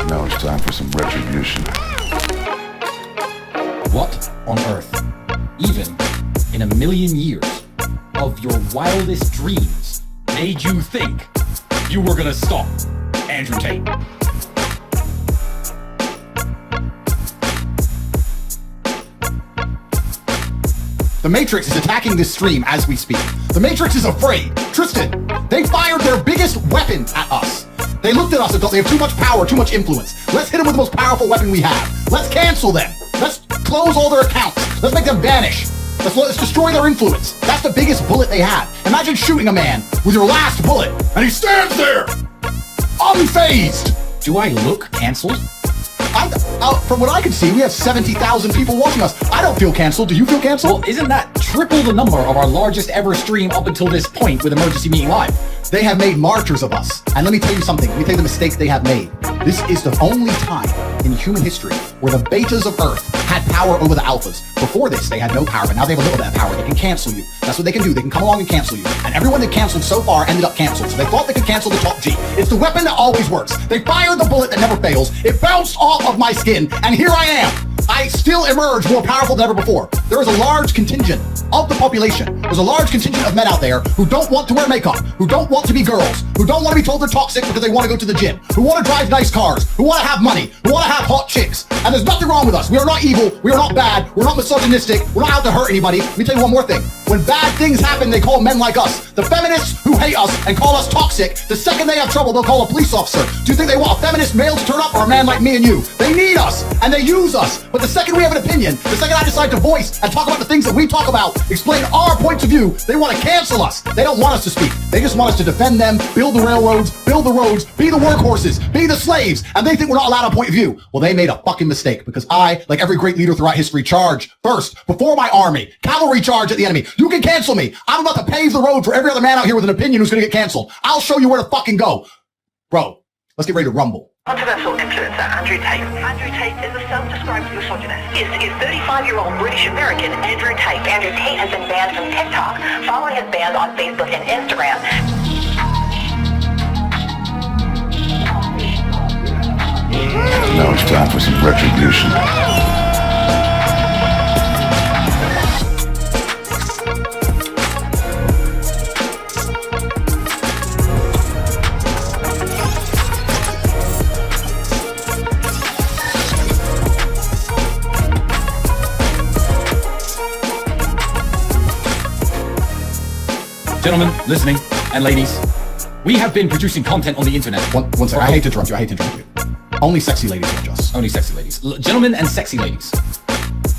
Now it's time for some retribution. What on earth, even in a million years of your wildest dreams, made you think you were gonna stop Andrew Tate? The Matrix is attacking this stream as we speak. The Matrix is afraid. Tristan, they fired their biggest weapon at us. They looked at us and thought they have too much power, too much influence. Let's hit them with the most powerful weapon we have. Let's cancel them. Let's close all their accounts. Let's make them vanish. Let's destroy their influence. That's the biggest bullet they have. Imagine shooting a man with your last bullet, and he stands there, unfazed. Do I look canceled? From what I can see, we have 70,000 people watching us. I don't feel canceled. Do you feel canceled? Well, isn't that triple the number of our largest ever stream up until this point with Emergency Meeting Live? They have made martyrs of us. And let me tell you something. Let me tell you the mistakes they have made. This is the only time in human history where the betas of Earth had power over the alphas. Before this, they had no power, but now they have a little bit of power. They can cancel you. That's what they can do. They can come along and cancel you. And everyone they canceled so far ended up canceled. So they thought they could cancel the top G. It's the weapon that always works. They fired the bullet that never fails. It bounced off of my skin, and here I am. I still emerge more powerful than ever before. There is a large contingent of the population. There's a large contingent of men out there who don't want to wear makeup, who don't want to be girls, who don't want to be told they're toxic because they want to go to the gym, who want to drive nice cars, who want to have money, who want to have hot chicks. And there's nothing wrong with us. We are not evil. We are not bad. We're not misogynistic. We're not out to hurt anybody. Let me tell you one more thing. When bad things happen, they call men like us, the feminists who hate us and call us toxic. The second they have trouble, they'll call a police officer. Do you think they want a feminist male to turn up or a man like me and you? They need us and they use us. But the second we have an opinion, the second I decide to voice and talk about the things that we talk about, explain our points of view, they want to cancel us. They don't want us to speak. They just want us to defend them, build the railroads, build the roads, be the workhorses, be the slaves, and they think we're not allowed a point of view. Well, they made a fucking mistake because I, like every great leader throughout history, charge first, before my army, cavalry charge at the enemy. You can cancel me. I'm about to pave the road for every other man out here with an opinion who's going to get canceled. I'll show you where to fucking go. Bro, let's get ready to rumble. Controversial influencer Andrew Tate. Andrew Tate is a self-described misogynist. Is 35-year-old British-American Andrew Tate. Andrew Tate has been banned from TikTok, following his bans on Facebook and Instagram. Now it's time for some retribution. Gentlemen, listening, and ladies, we have been producing content on the internet. One second. I hate to interrupt you. Only sexy ladies watch us. Only sexy ladies. Gentlemen and sexy ladies.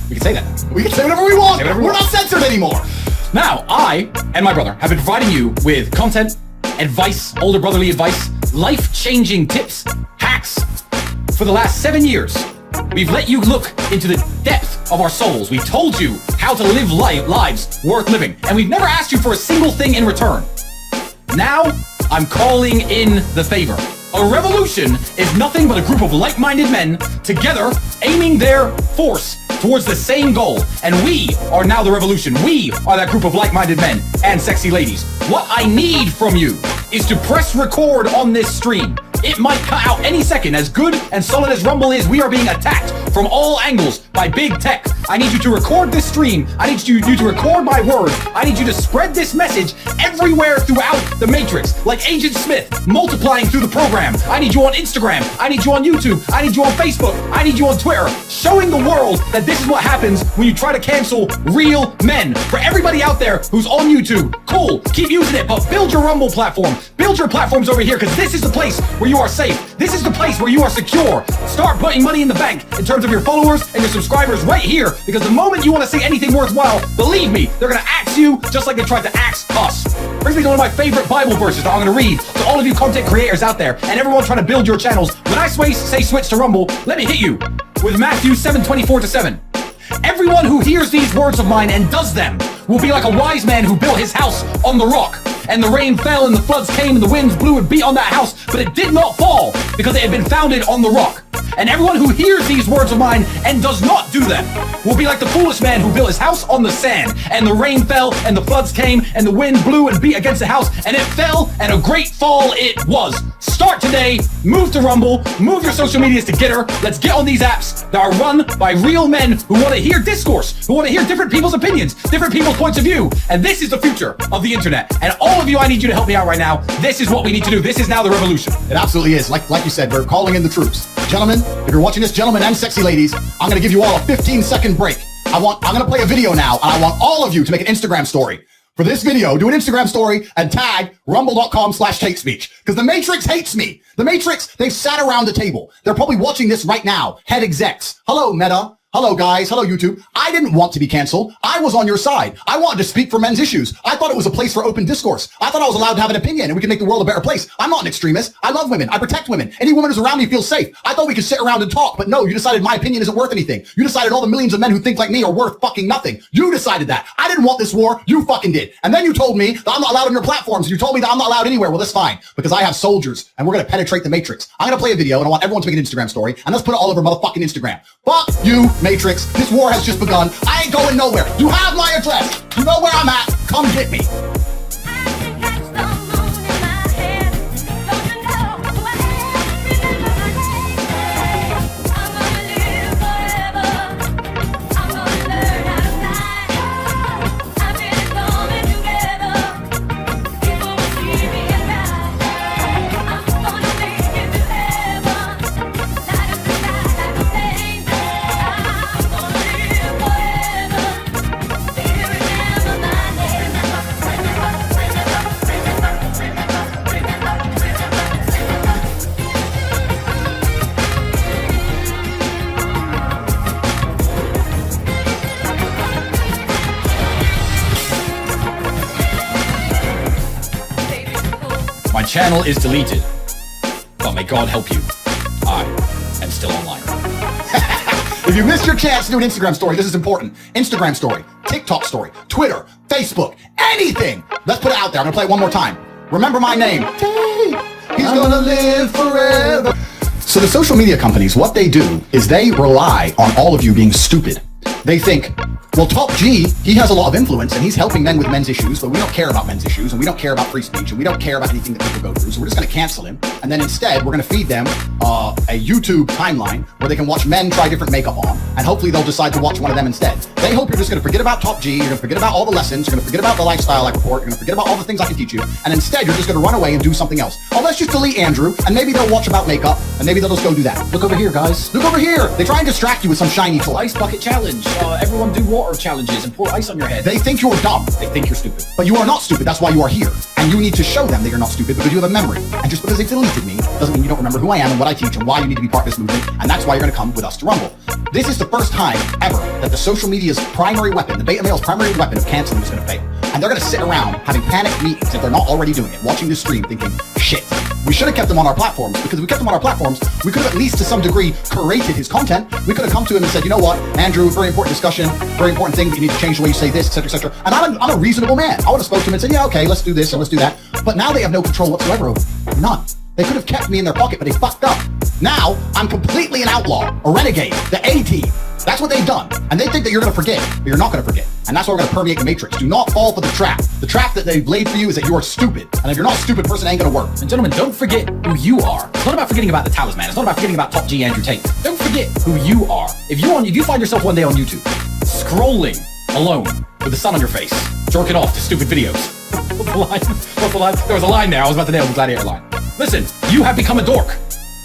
We can say that now. We can say whatever we want. We're not censored anymore. Now, I and my brother have been providing you with content, advice, older brotherly advice, life-changing tips, hacks for the last 7 years. We've let you look into the depth of our souls. We've told you how to live lives worth living. And we've never asked you for a single thing in return. Now, I'm calling in the favor. A revolution is nothing but a group of like-minded men together aiming their force towards the same goal. And we are now the revolution. We are that group of like-minded men and sexy ladies. What I need from you is to press record on this stream. It might cut out any second. As good and solid as Rumble is, we are being attacked from all angles by big tech. I need you to record this stream. I need you to record my words. I need you to spread this message everywhere throughout the Matrix, like Agent Smith multiplying through the program. I need you on Instagram. I need you on YouTube. I need you on Facebook. I need you on Twitter, showing the world that this is what happens when you try to cancel real men. For everybody out there who's on YouTube, cool, keep using it, but build your Rumble platform. Build your platforms over here, because this is the place where you are safe. This is the place where you are secure. Start putting money in the bank in terms of your followers and your subscribers right here, because the moment you want to say anything worthwhile, believe me, they're going to axe you just like they tried to axe us. Brings me to one of my favorite Bible verses that I'm going to read to all of you content creators out there and everyone trying to build your channels. When I say switch to Rumble, let me hit you with Matthew 7:24-7. Everyone who hears these words of mine and does them will be like a wise man who built his house on the rock. And the rain fell and the floods came and the winds blew and beat on that house, but it did not fall because it had been founded on the rock. And everyone who hears these words of mine and does not do them will be like the foolish man who built his house on the sand, and the rain fell, and the floods came, and the wind blew and beat against the house, and it fell, and a great fall it was. Start today, move to Rumble, move your social medias to Getter. Let's get on these apps that are run by real men who want to hear discourse, who want to hear different people's opinions, different people's points of view. And this is the future of the internet. And all of you, I need you to help me out right now. This is what we need to do. This is now the revolution. It absolutely is. Like you said, we're calling in the troops. Gentlemen, if you're watching this, gentlemen and sexy ladies, I'm going to give you all a 15-second break. I'm going to play a video now, and I want all of you to make an Instagram story. For this video, do an Instagram story and tag rumble.com/hate-speech. Because the Matrix hates me. The Matrix, they've sat around the table. They're probably watching this right now. Head execs. Hello, Meta. Hello, guys. Hello, YouTube. I didn't want to be canceled. I was on your side. I wanted to speak for men's issues. I thought it was a place for open discourse. I thought I was allowed to have an opinion and we could make the world a better place. I'm not an extremist. I love women. I protect women. Any woman who's around me feels safe. I thought we could sit around and talk, but no, you decided my opinion isn't worth anything. You decided all the millions of men who think like me are worth fucking nothing. You decided that. I didn't want this war. You fucking did. And then you told me that I'm not allowed on your platforms. You told me that I'm not allowed anywhere. Well, that's fine because I have soldiers and we're going to penetrate the Matrix. I'm going to play a video and I want everyone to make an Instagram story and let's put it all over motherfucking Instagram. Fuck you, Matrix. This war has just begun. I ain't going nowhere. You have my address. You know where I'm at. Come get me. My channel is deleted, but may God help you. I am still online. If you missed your chance to do an Instagram story, this is important. Instagram story, TikTok story, Twitter, Facebook, anything. Let's put it out there. I'm gonna play it one more time. Remember my name. Tate. He's gonna live forever. So the social media companies, what they do is they rely on all of you being stupid. They think, well, Top G, he has a lot of influence and he's helping men with men's issues, but we don't care about men's issues and we don't care about free speech and we don't care about anything that people go through. So we're just going to cancel him. And then instead, we're going to feed them a YouTube timeline where they can watch men try different makeup on. And hopefully they'll decide to watch one of them instead. They hope you're just going to forget about Top G. You're going to forget about all the lessons. You're going to forget about the lifestyle I report. You're going to forget about all the things I can teach you. And instead, you're just going to run away and do something else. Oh, let's just delete Andrew and maybe they'll watch about makeup and maybe they'll just go do that. Look over here, guys. Look over here. They try and distract you with some shiny toy. Ice bucket challenge. Everyone do water challenges and pour ice on your head. They think you're dumb. They think you're stupid. But you are not stupid. That's why you are here. And you need to show them that you're not stupid because you have a memory. And just because they deleted me doesn't mean you don't remember who I am and what I teach and why you need to be part of this movement. And that's why you're going to come with us to Rumble. This is the first time ever that the social media's primary weapon, the beta male's primary weapon of canceling is going to fail. And they're going to sit around having panic meetings if they're not already doing it, watching this stream thinking, shit, we should have kept him on our platforms because if we kept him on our platforms, we could have at least to some degree curated his content. We could have come to him and said, you know what, Andrew, very important discussion, very important thing, but you need to change the way you say this, etc., etc. And I'm a reasonable man. I would have spoke to him and said, yeah, okay, let's do this and let's do that. But now they have no control whatsoever over it. None. They could have kept me in their pocket, but they fucked up. Now, I'm completely an outlaw, a renegade, the A-team. That's what they've done. And they think that you're going to forget, but you're not going to forget. And that's why we're going to permeate the Matrix. Do not fall for the trap. The trap that they've laid for you is that you are stupid. And if you're not a stupid person, it ain't going to work. And gentlemen, don't forget who you are. It's not about forgetting about the talisman. It's not about forgetting about Top G Andrew Tate. Don't forget who you are. If you find yourself one day on YouTube, scrolling alone with the sun on your face, jerking off to stupid videos. What's the line? What's the line? There was a line there. I was about to nail the gladiator line. Listen, you have become a dork.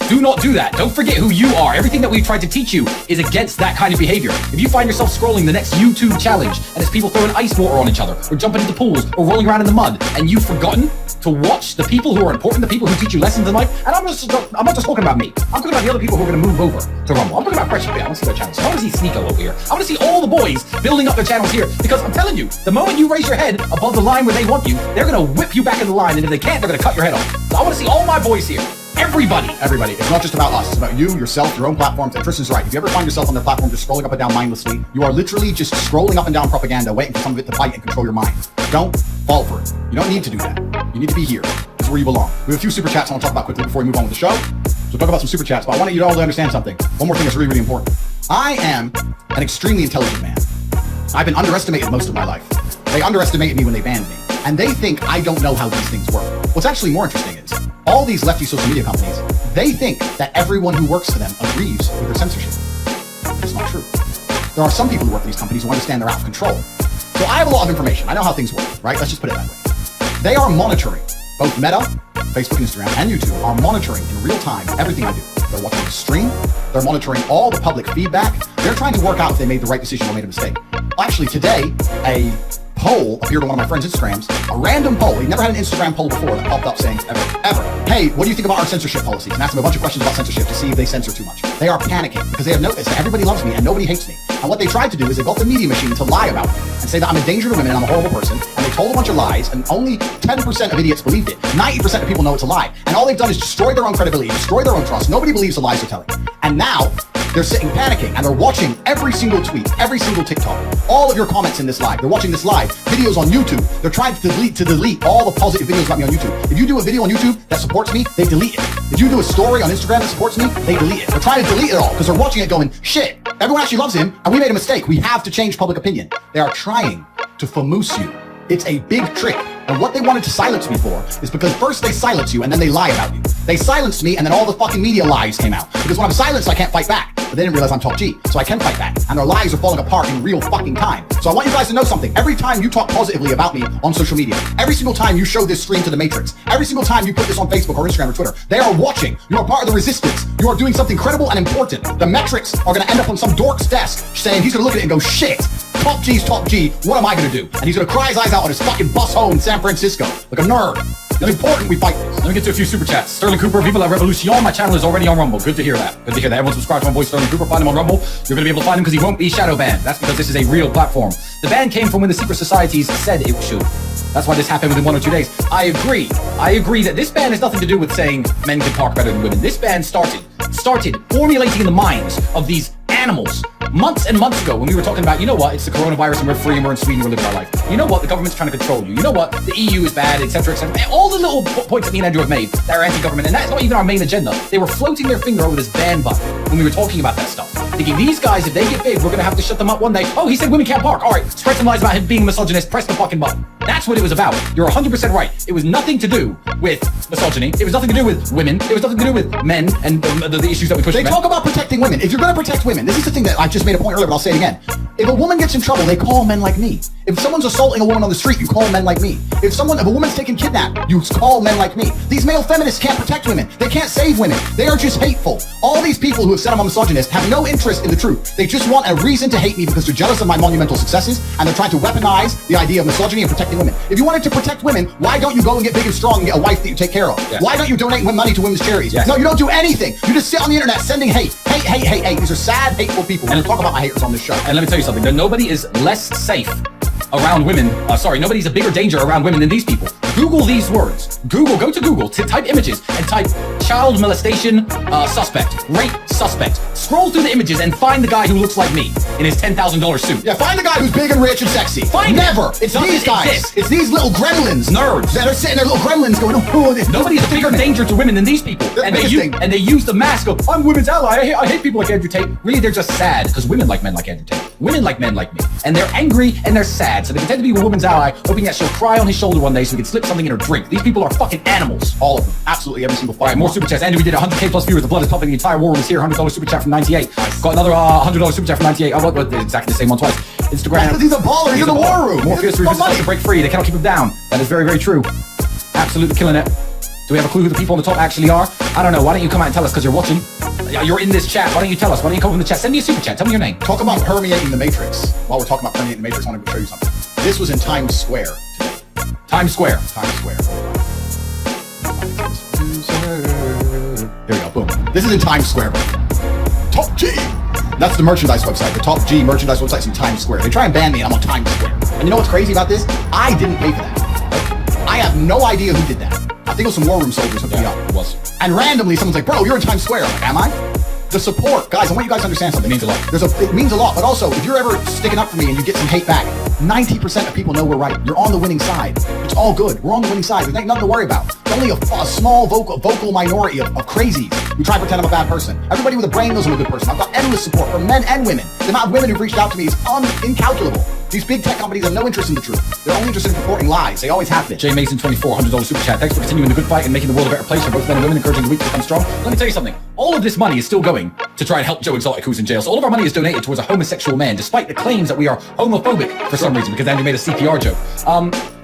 Do not do that. Don't forget who you are. Everything that we've tried to teach you is against that kind of behavior. If you find yourself scrolling the next YouTube challenge and it's people throwing ice water on each other or jumping into pools or rolling around in the mud and you've forgotten to watch the people who are important, the people who teach you lessons in life, and I'm not just talking about me. I'm talking about the other people who are going to move over to Rumble. I'm talking about Fresh Fit. I want to see their channels. I want to see Sneeko over here. I want to see all the boys building up their channels here because I'm telling you, the moment you raise your head above the line where they want you, they're going to whip you back in the line, and if they can't, they're going to cut your head off. So I want to see all my boys here. Everybody. It's not just about us. It's about you, yourself, your own platforms. And Tristan's right. If you ever find yourself on their platform just scrolling up and down mindlessly, you are literally just scrolling up and down propaganda, waiting for some of it to bite and control your mind. Don't fall for it. You don't need to do that. You need to be here. This is where you belong. We have a few super chats I want to talk about quickly before we move on with the show. we'll talk about some super chats, but I want you all to understand something. One more thing that's really, really important. I am an extremely intelligent man. I've been underestimated most of my life. They underestimated me when they banned me. And they think I don't know how these things work. What's actually more interesting is, all these lefty social media companies, they think that everyone who works for them agrees with their censorship. It's not true. There are some people who work for these companies who understand they're out of control. So I have a lot of information. I know how things work, right? Let's just put it that way. They are monitoring, both Meta, Facebook, Instagram, and YouTube are monitoring in real time everything I do. They're watching the stream. They're monitoring all the public feedback. They're trying to work out if they made the right decision or made a mistake. Actually, today, a poll appeared on one of my friend's Instagrams, a random poll. He never had an Instagram poll before that popped up saying, ever, hey, what do you think about our censorship policies? And asked them a bunch of questions about censorship to see if they censor too much. They are panicking because they have noticed that everybody loves me and nobody hates me. And what they tried to do is they got the media machine to lie about me and say that I'm a danger to women and I'm a horrible person. And they told a bunch of lies and only 10% of idiots believed it. 90% of people know it's a lie. And all they've done is destroy their own credibility, destroy their own trust. Nobody believes the lies they're telling. And now they're sitting panicking and they're watching every single tweet, every single TikTok, all of your comments in this live. They're watching this live, videos on YouTube. They're trying to delete all the positive videos about me on YouTube. If you do a video on YouTube that supports me, they delete it. If you do a story on Instagram that supports me, they delete it. They're trying to delete it all because they're watching it going, shit, everyone actually loves him and we made a mistake. We have to change public opinion. They are trying to famoose you. It's a big trick. And what they wanted to silence me for is because first they silence you and then they lie about you. They silenced me and then all the fucking media lies came out. Because when I'm silenced, I can't fight back. But they didn't realize I'm Top G, so I can fight back. And their lies are falling apart in real fucking time. So I want you guys to know something. Every time you talk positively about me on social media, every single time you show this stream to the Matrix, every single time you put this on Facebook or Instagram or Twitter, they are watching. You are part of the resistance. You are doing something credible and important. The metrics are going to end up on some dork's desk saying he's going to look at it and go, shit, Top G's Top G, what am I going to do? And he's going to cry his eyes out on his fucking bus home in San Francisco like a nerd. It's important we fight this. Let me get to a few super chats. Sterling Cooper, Viva la Revolution. My channel is already on Rumble. Good to hear that. Good to hear that. Everyone subscribe to my boy Sterling Cooper. Find him on Rumble. You're going to be able to find him because he won't be shadow banned. That's because this is a real platform. The ban came from when the secret societies said it should. That's why this happened within 1 or 2 days. I agree that this ban has nothing to do with saying men can park better than women. This ban started formulating in the minds of these animals months and months ago when we were talking about, you know what, it's the coronavirus and we're free and we're in Sweden, we're living our life. You know what, the government's trying to control you. You know what, the EU is bad, etc., etc. And all the little points that me and Andrew have made that are anti-government, and that's not even our main agenda. They were floating their finger over this ban button when we were talking about that stuff. Thinking, these guys, if they get big, we're going to have to shut them up one day. Oh, he said women can't park. All right, spread some lies about him being a misogynist, press the fucking button. That's what it was about. You're 100% right. It was nothing to do with misogyny. It was nothing to do with women. It was nothing to do with men and the issues that we push. They talk about protecting women. If you're going to protect women, this is the thing that I just made a point earlier, but I'll say it again. If a woman gets in trouble, they call men like me. If someone's assaulting a woman on the street, you call men like me. If a woman's taken kidnapped, you call men like me. These male feminists can't protect women. They can't save women. They are just hateful. All these people who have said I'm a misogynist have no interest in the truth. They just want a reason to hate me because they're jealous of my monumental successes and they're trying to weaponize the idea of misogyny and protecting women. If you wanted to protect women, why don't you go and get big and strong and get a wife that you take care of? Yes. Why don't you donate money to women's charities? Yes. No, you don't do anything. You just sit on the internet sending hate. Hate. These are sad, hateful people. And we'll talk about my haters on this show. And let me tell you something. Nobody is less safe around women. Nobody's a bigger danger around women than these people. Google these words. Go to Google, type images and type child molestation suspect, rape suspect. Scroll through the images and find the guy who looks like me in his $10,000 suit. Yeah, find the guy who's big and rich and sexy. Never. It's these guys. Exist. It's these little gremlins. Nerds. That are sitting there, little gremlins going, oh, this. Nobody's a bigger danger to women than these people. And they use the mask of, I'm women's ally. I hate people like Andrew Tate. Really, they're just sad because women like men like Andrew Tate. Women like men like me. And they're angry and they're sad. So they pretend to be a woman's ally, hoping that she'll cry on his shoulder one day so he can slip something in her drink. These people are fucking animals. All of them. Absolutely every single fight. All right, more super chats. Andy, we did 100K plus viewers. The blood is pumping. The entire war room is here. $100 super chat from 98. Got another $100 super chat from 98. Oh, what, exactly the same one twice. Instagram. He's a baller. He's in the war room. Morpheus refuses to break free. They cannot keep him down. That is very, very true. Absolutely killing it. Do we have a clue who the people on the top actually are? I don't know. Why don't you come out and tell us because you're watching? You're in this chat. Why don't you tell us? Why don't you come up in the chat? Send me a super chat. Tell me your name. Talk about permeating the Matrix. While we're talking about permeating the Matrix, I want to show you something. This was in Times Square today. Times Square. Here we go. Boom. This is in Times Square. Top G. That's the merchandise website. The Top G merchandise website's in Times Square. They try and ban me and I'm on Times Square. And you know what's crazy about this? I didn't pay for that. I have no idea who did that. I think it was some war room soldiers hooked me up. It was. And randomly someone's like, bro, you're in Times Square. I'm like, am I? the support, guys, I want you guys to understand something. It means a lot. It means a lot, but also, if you're ever sticking up for me and you get some hate back, 90% of people know we're right. You're on the winning side. It's all good. We're on the winning side. There's nothing to worry about. It's only a small vocal minority of crazies who try to pretend I'm a bad person. Everybody with a brain knows I'm a good person. I've got endless support from men and women. The amount of women who've reached out to me is incalculable. These big tech companies have no interest in the truth. They're only interested in reporting lies. They always have been. J Mason 24, $100 super chat. Thanks for continuing the good fight and making the world a better place for both men and women, encouraging the weak to become strong. Let me tell you something. All of this money is still going to try and help Joe Exotic, who's in jail. So all of our money is donated towards a homosexual man, despite the claims that we are homophobic for some reason, because Andrew made a CPR joke.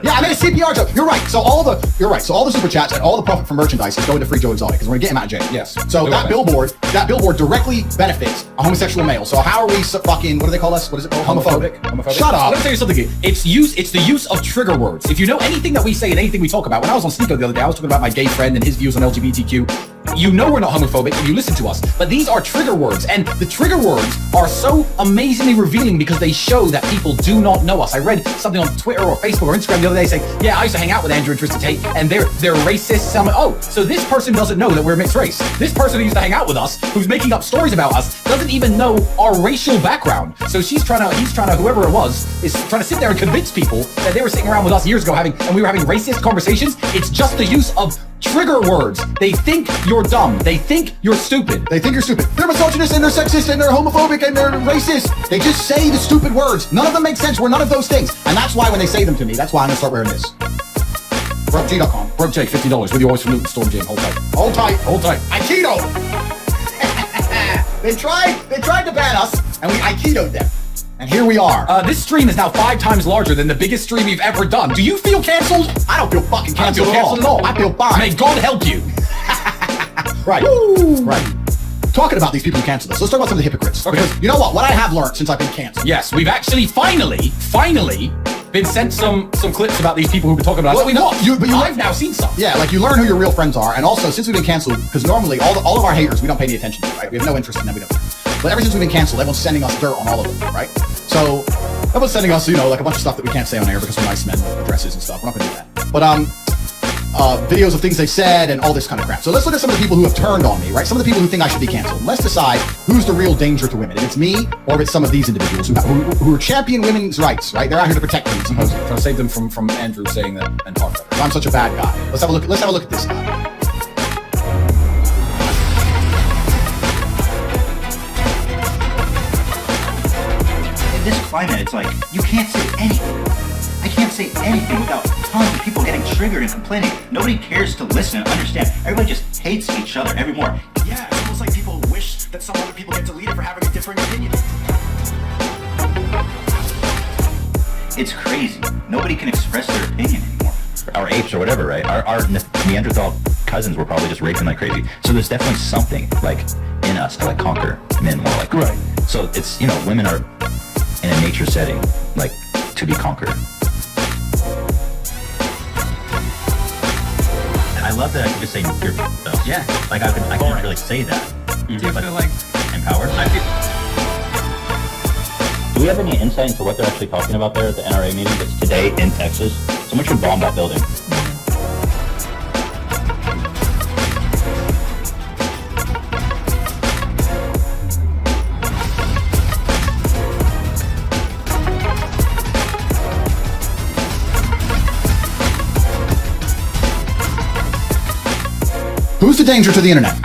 Yeah, I made a CPR joke. You're right. So all the super chats and all the profit from merchandise is going to free Joe Exotic because we're gonna get him out of jail. Yes. So that billboard directly benefits a homosexual male. So how are we fucking? What do they call us? What is it called? Homophobic. Shut up. Let me tell you something. It's the use of trigger words. If you know anything that we say and anything we talk about, when I was on Sneeko the other day, I was talking about my gay friend and his views on LGBTQ. You know we're not homophobic if you listen to us, but these are trigger words, and the trigger words are so amazingly revealing because they show that people do not know us. I read something on Twitter or Facebook or Instagram the other day saying, yeah, I used to hang out with Andrew and Tristan Tate, and they're racists. I'm like, oh, so this person doesn't know that we're mixed race. This person who used to hang out with us, who's making up stories about us, doesn't even know our racial background. So he's trying to, whoever it was, is trying to sit there and convince people that they were sitting around with us years ago and we were having racist conversations. It's just the use of trigger words. They think you're dumb. They think you're stupid. They think you're stupid. They're misogynist and they're sexist and they're homophobic and they're racist. They just say the stupid words. None of them make sense. We're none of those things. And that's why when they say them to me, that's why I'm gonna start wearing this. BrokeG.com. Broke Jake, $50 with your voice from Luton Storm Jam. Hold tight. Hold tight. Hold tight. Aikido. They tried to ban us and we Aikido'd them. And here we are. This stream is now 5 times larger than the biggest stream we've ever done. Do you feel canceled? I don't feel fucking canceled, I don't feel canceled at all. I feel fine. May God help you. Right. Woo. Right. Talking about these people who canceled us, let's talk about some of the hypocrites. Okay. Because you know what? What I have learned since I've been canceled. Yes, we've actually finally been sent some clips about these people who've been talking about us. I've now seen some. Yeah, like you learn who your real friends are, and also since we've been canceled, because normally all of our haters we don't pay any attention to, right? We have no interest in them. We don't. But ever since we've been canceled, everyone's sending us dirt on all of them, right? So everyone's sending us, like a bunch of stuff that we can't say on air because we're nice men, addresses and stuff. We're not gonna do that. But videos of things they said and all this kind of crap. So let's look at some of the people who have turned on me, right? Some of the people who think I should be canceled. Let's decide who's the real danger to women. If it's me or if it's some of these individuals who are champion women's rights, right? They're out here to protect them, supposedly. Trying to save them from Andrew saying that and talk about it. I'm such a bad guy. Let's have a look at this guy. In this climate, it's like, you can't say anything. I can't say anything without tons of people getting triggered and complaining. Nobody cares to listen and understand. Everybody just hates each other evermore. Yeah, it's almost like people wish that some other people get deleted for having a different opinion. It's crazy. Nobody can express their opinion anymore. Our apes or whatever, right? Our Neanderthal cousins were probably just raping like crazy. So there's definitely something like in us to like conquer men more like. Right. So it's, women are in a nature setting, like to be conquered. I love that I can just say you're though. Yeah. Like I can't really say that. Do you feel like Empowered? Do we have any insight into what they're actually talking about there at the NRA meeting that's today in Texas? Someone should bomb that building. Who's the danger to the internet?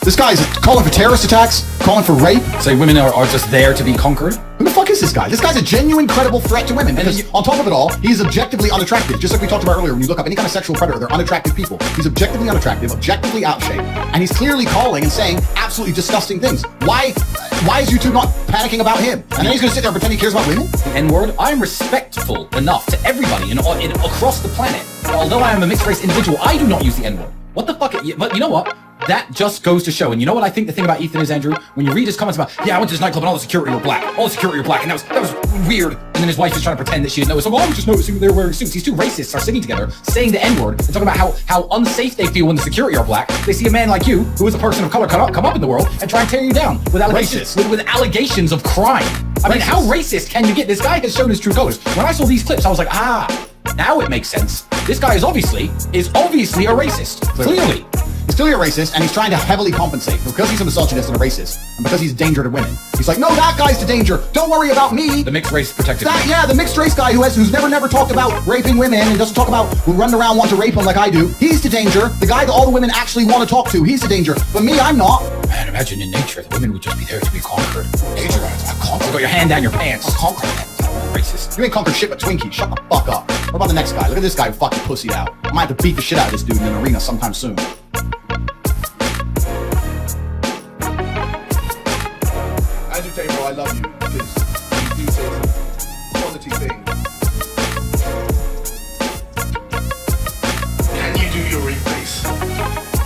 This guy's calling for terrorist attacks, calling for rape. Say women are just there to be conquered. Who the fuck is this guy? This guy's a genuine, credible threat to women. Because on top of it all, he's objectively unattractive. Just like we talked about earlier, when you look up any kind of sexual predator, they're unattractive people. He's objectively unattractive, objectively out of shape, and he's clearly calling and saying absolutely disgusting things. Why is YouTube not panicking about him? And then he's going to sit there and pretend he cares about women? The N-word. I'm respectful enough to everybody across the planet. Although I am a mixed race individual, I do not use the N-word. What the fuck? But you know what? That just goes to show. And you know what I think the thing about Ethan is, Andrew? When you read his comments about, yeah, I went to this nightclub and all the security were black. All the security were black. And that was weird. And then his wife is trying to pretend that she didn't know. So, well, I'm just noticing they were wearing suits. These two racists are sitting together saying the N-word and talking about how unsafe they feel when the security are black. They see a man like you, who is a person of color, come up in the world and try and tear you down with allegations, with allegations of crime. I mean, how racist can you get? This guy has shown his true colors. When I saw these clips, I was like, now it makes sense. This guy is obviously a racist. Clearly. He's clearly a racist, and he's trying to heavily compensate because he's a misogynist and a racist, and because he's a danger to women. He's like, no, that guy's the danger. Don't worry about me. The mixed race protected. The mixed race guy who's never talked about raping women and doesn't talk about who run around want to rape them like I do. He's the danger. The guy that all the women actually want to talk to. He's the danger. But me, I'm not. Man, imagine in nature, the women would just be there to be conquered. Nature, conquered. Got your hand down your pants. Conquered. Racist. You ain't conquered shit but Twinkies. Shut the fuck up. What about the next guy? Look at this guy who fucking pussied out. I might have to beat the shit out of this dude in an arena sometime soon. Andrew Tate, bro, I love you because you do say some quality things. Can you do your rape face?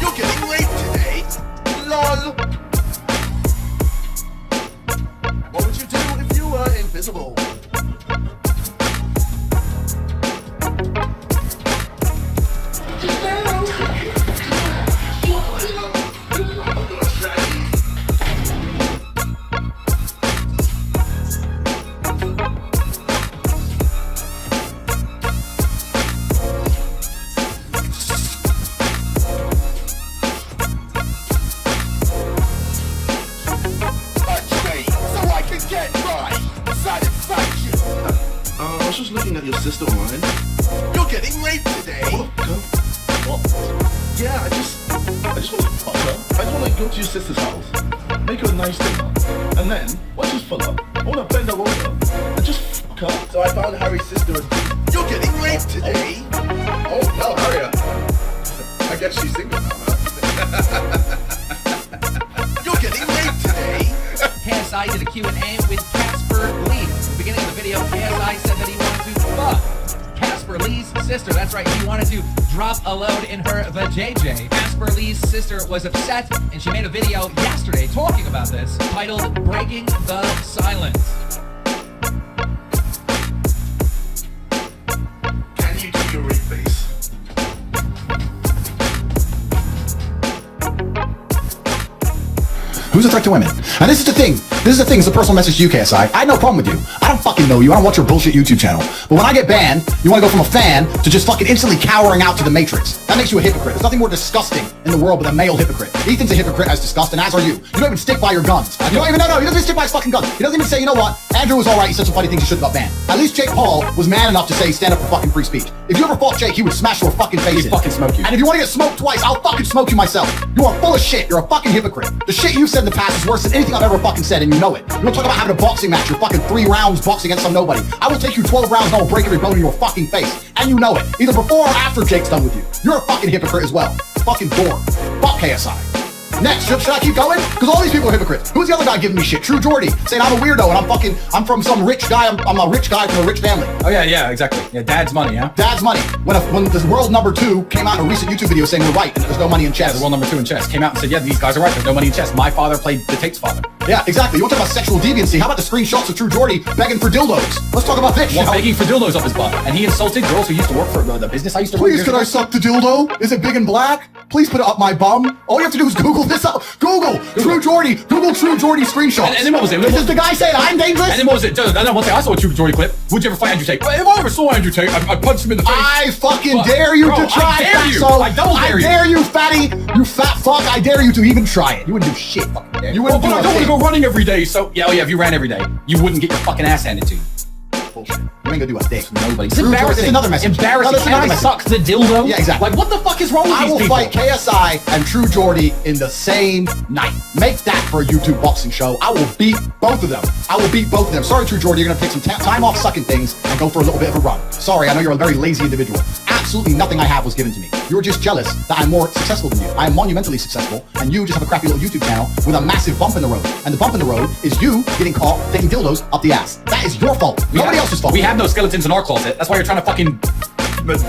You're getting raped today. LOL. What would you do if you were invisible? I was just looking at your sister online. You're getting raped today. What? Yeah, I just want to fuck her. I just want to go to your sister's house, make her a nice dinner, and then once she's full up, I want to bend her over and just fuck her. So I found Harry's sister and you're getting raped today. Oh no, Harriet. I guess she's single now. You're getting raped today. KSI did a Q&A with Casper Lee. At the beginning of the video, KSI said that he wanted to fuck Casper Lee's sister. That's right, he wanted to drop a load in her vajayjay. Casper Lee's sister was upset, and she made a video yesterday talking about this, titled Breaking the Silence. Can you do your rape face? Who's a threat to women? And this is the thing. This is the thing. It's a personal message to you, KSI. I had no problem with you. I don't fucking know you. I don't watch your bullshit YouTube channel. But when I get banned, you want to go from a fan to just fucking instantly cowering out to the Matrix. That makes you a hypocrite. There's nothing more disgusting in the world than a male hypocrite. Ethan's a hypocrite as disgusting, as are you. You don't even stick by your guns. You don't even, no, he doesn't even stick by his fucking guns. He doesn't even say, you know what? Andrew was alright. He said some funny things. He shouldn't have got banned. At least Jake Paul was man enough to say stand up for fucking free speech. If you ever fought Jake, he would smash your fucking face in. Fucking smoke you. And if you want to get smoked twice, I'll fucking smoke you myself. You are full of shit. You're a fucking hypocrite. The shit you said in the past is worse than anything I've ever fucking said, and you know it. You don't talk about having a boxing match. You're fucking 3 rounds boxing against some nobody. I will take you 12 rounds and I will break every bone in your fucking face. And you know it. Either before or after Jake's done with you. You're a fucking hypocrite as well. Fucking dork. Fuck KSI. Next, should I keep going? Because all these people are hypocrites. Who's the other guy giving me shit? True Geordie, saying I'm a weirdo and I'm from some rich guy. I'm a rich guy from a rich family. Oh yeah, exactly. Yeah, dad's money, huh? Dad's money. When the world number 2 came out in a recent YouTube video saying we're right and there's no money in chess. Yeah, the world number 2 in chess came out and said, yeah, these guys are right. There's no money in chess. My father played the Tate's father. Yeah, exactly. You want to talk about sexual deviancy? How about the screenshots of True Geordie begging for dildos? Let's talk about this. Well, begging for dildos up his butt, and he insulted girls who used to work for the business I used to work. Please, could I suck the dildo? Is it big and black? Please put it up my bum. All you have to do is Google this up. Google True Geordie. Google True Geordie screenshots. And then what was it? This is the guy saying I'm dangerous. And then what was it? And then one thing I saw a True Geordie clip. Would you ever fight Andrew Tate? If I ever saw Andrew Tate, I'd punch him in the face. I fucking dare you to try. I dare you. Fatso. I double dare you. I dare you, fatty. You fat fuck. I dare you to even try it. You wouldn't do shit. Fucking dare. You wouldn't do I don't want to go running every day. So yeah, if you ran every day, you wouldn't get your fucking ass handed to you. Bullshit. You ain't gonna do a thing. Nobody. It's True embarrassing. It's another message. Embarrassing. It's another Can I message. suck the dildo? Yeah, exactly. Like, what the fuck is wrong with I these will people? fight KSI and True Geordie in the same night. Make that for a YouTube boxing show. I will beat both of them. Sorry, True Geordie, you're gonna take some time off sucking things and go for a little bit of a run. Sorry, I know you're a very lazy individual. Absolutely nothing I have was given to me. You're just jealous that I'm more successful than you. I am monumentally successful, and you just have a crappy little YouTube channel with a massive bump in the road. And the bump in the road is you getting caught taking dildos up the ass. That is your fault. Nobody else's fault. We have no skeletons in our closet. That's why you're trying to fucking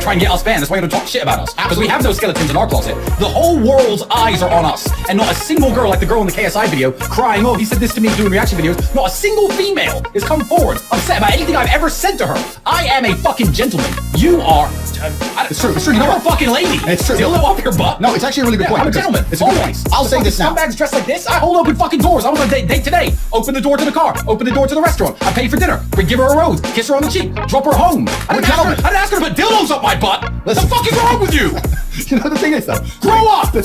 try and get us banned. That's why you're gonna talk shit about us. Because we have no skeletons in our closet. The whole world's eyes are on us. And not a single girl, like the girl in the KSI video, crying, oh, he said this to me doing reaction videos. Not a single female has come forward upset about anything I've ever said to her. I am a fucking gentleman. You are... It's true. You know You're a what? fucking lady. It's true. Dildo up your butt. No, it's actually a really good point. I'm a gentleman. It's a good point. I'll say this now. Scumbags dressed like this, I hold open fucking doors. I was on a date today. Open the door to the car. Open the door to the restaurant. I pay for dinner. We give her a rose. Kiss her on the cheek. Drop her home. I didn't ask her to put dildos up my butt. What the Listen. fuck is wrong with you? You know, the thing is, though, Grow up! The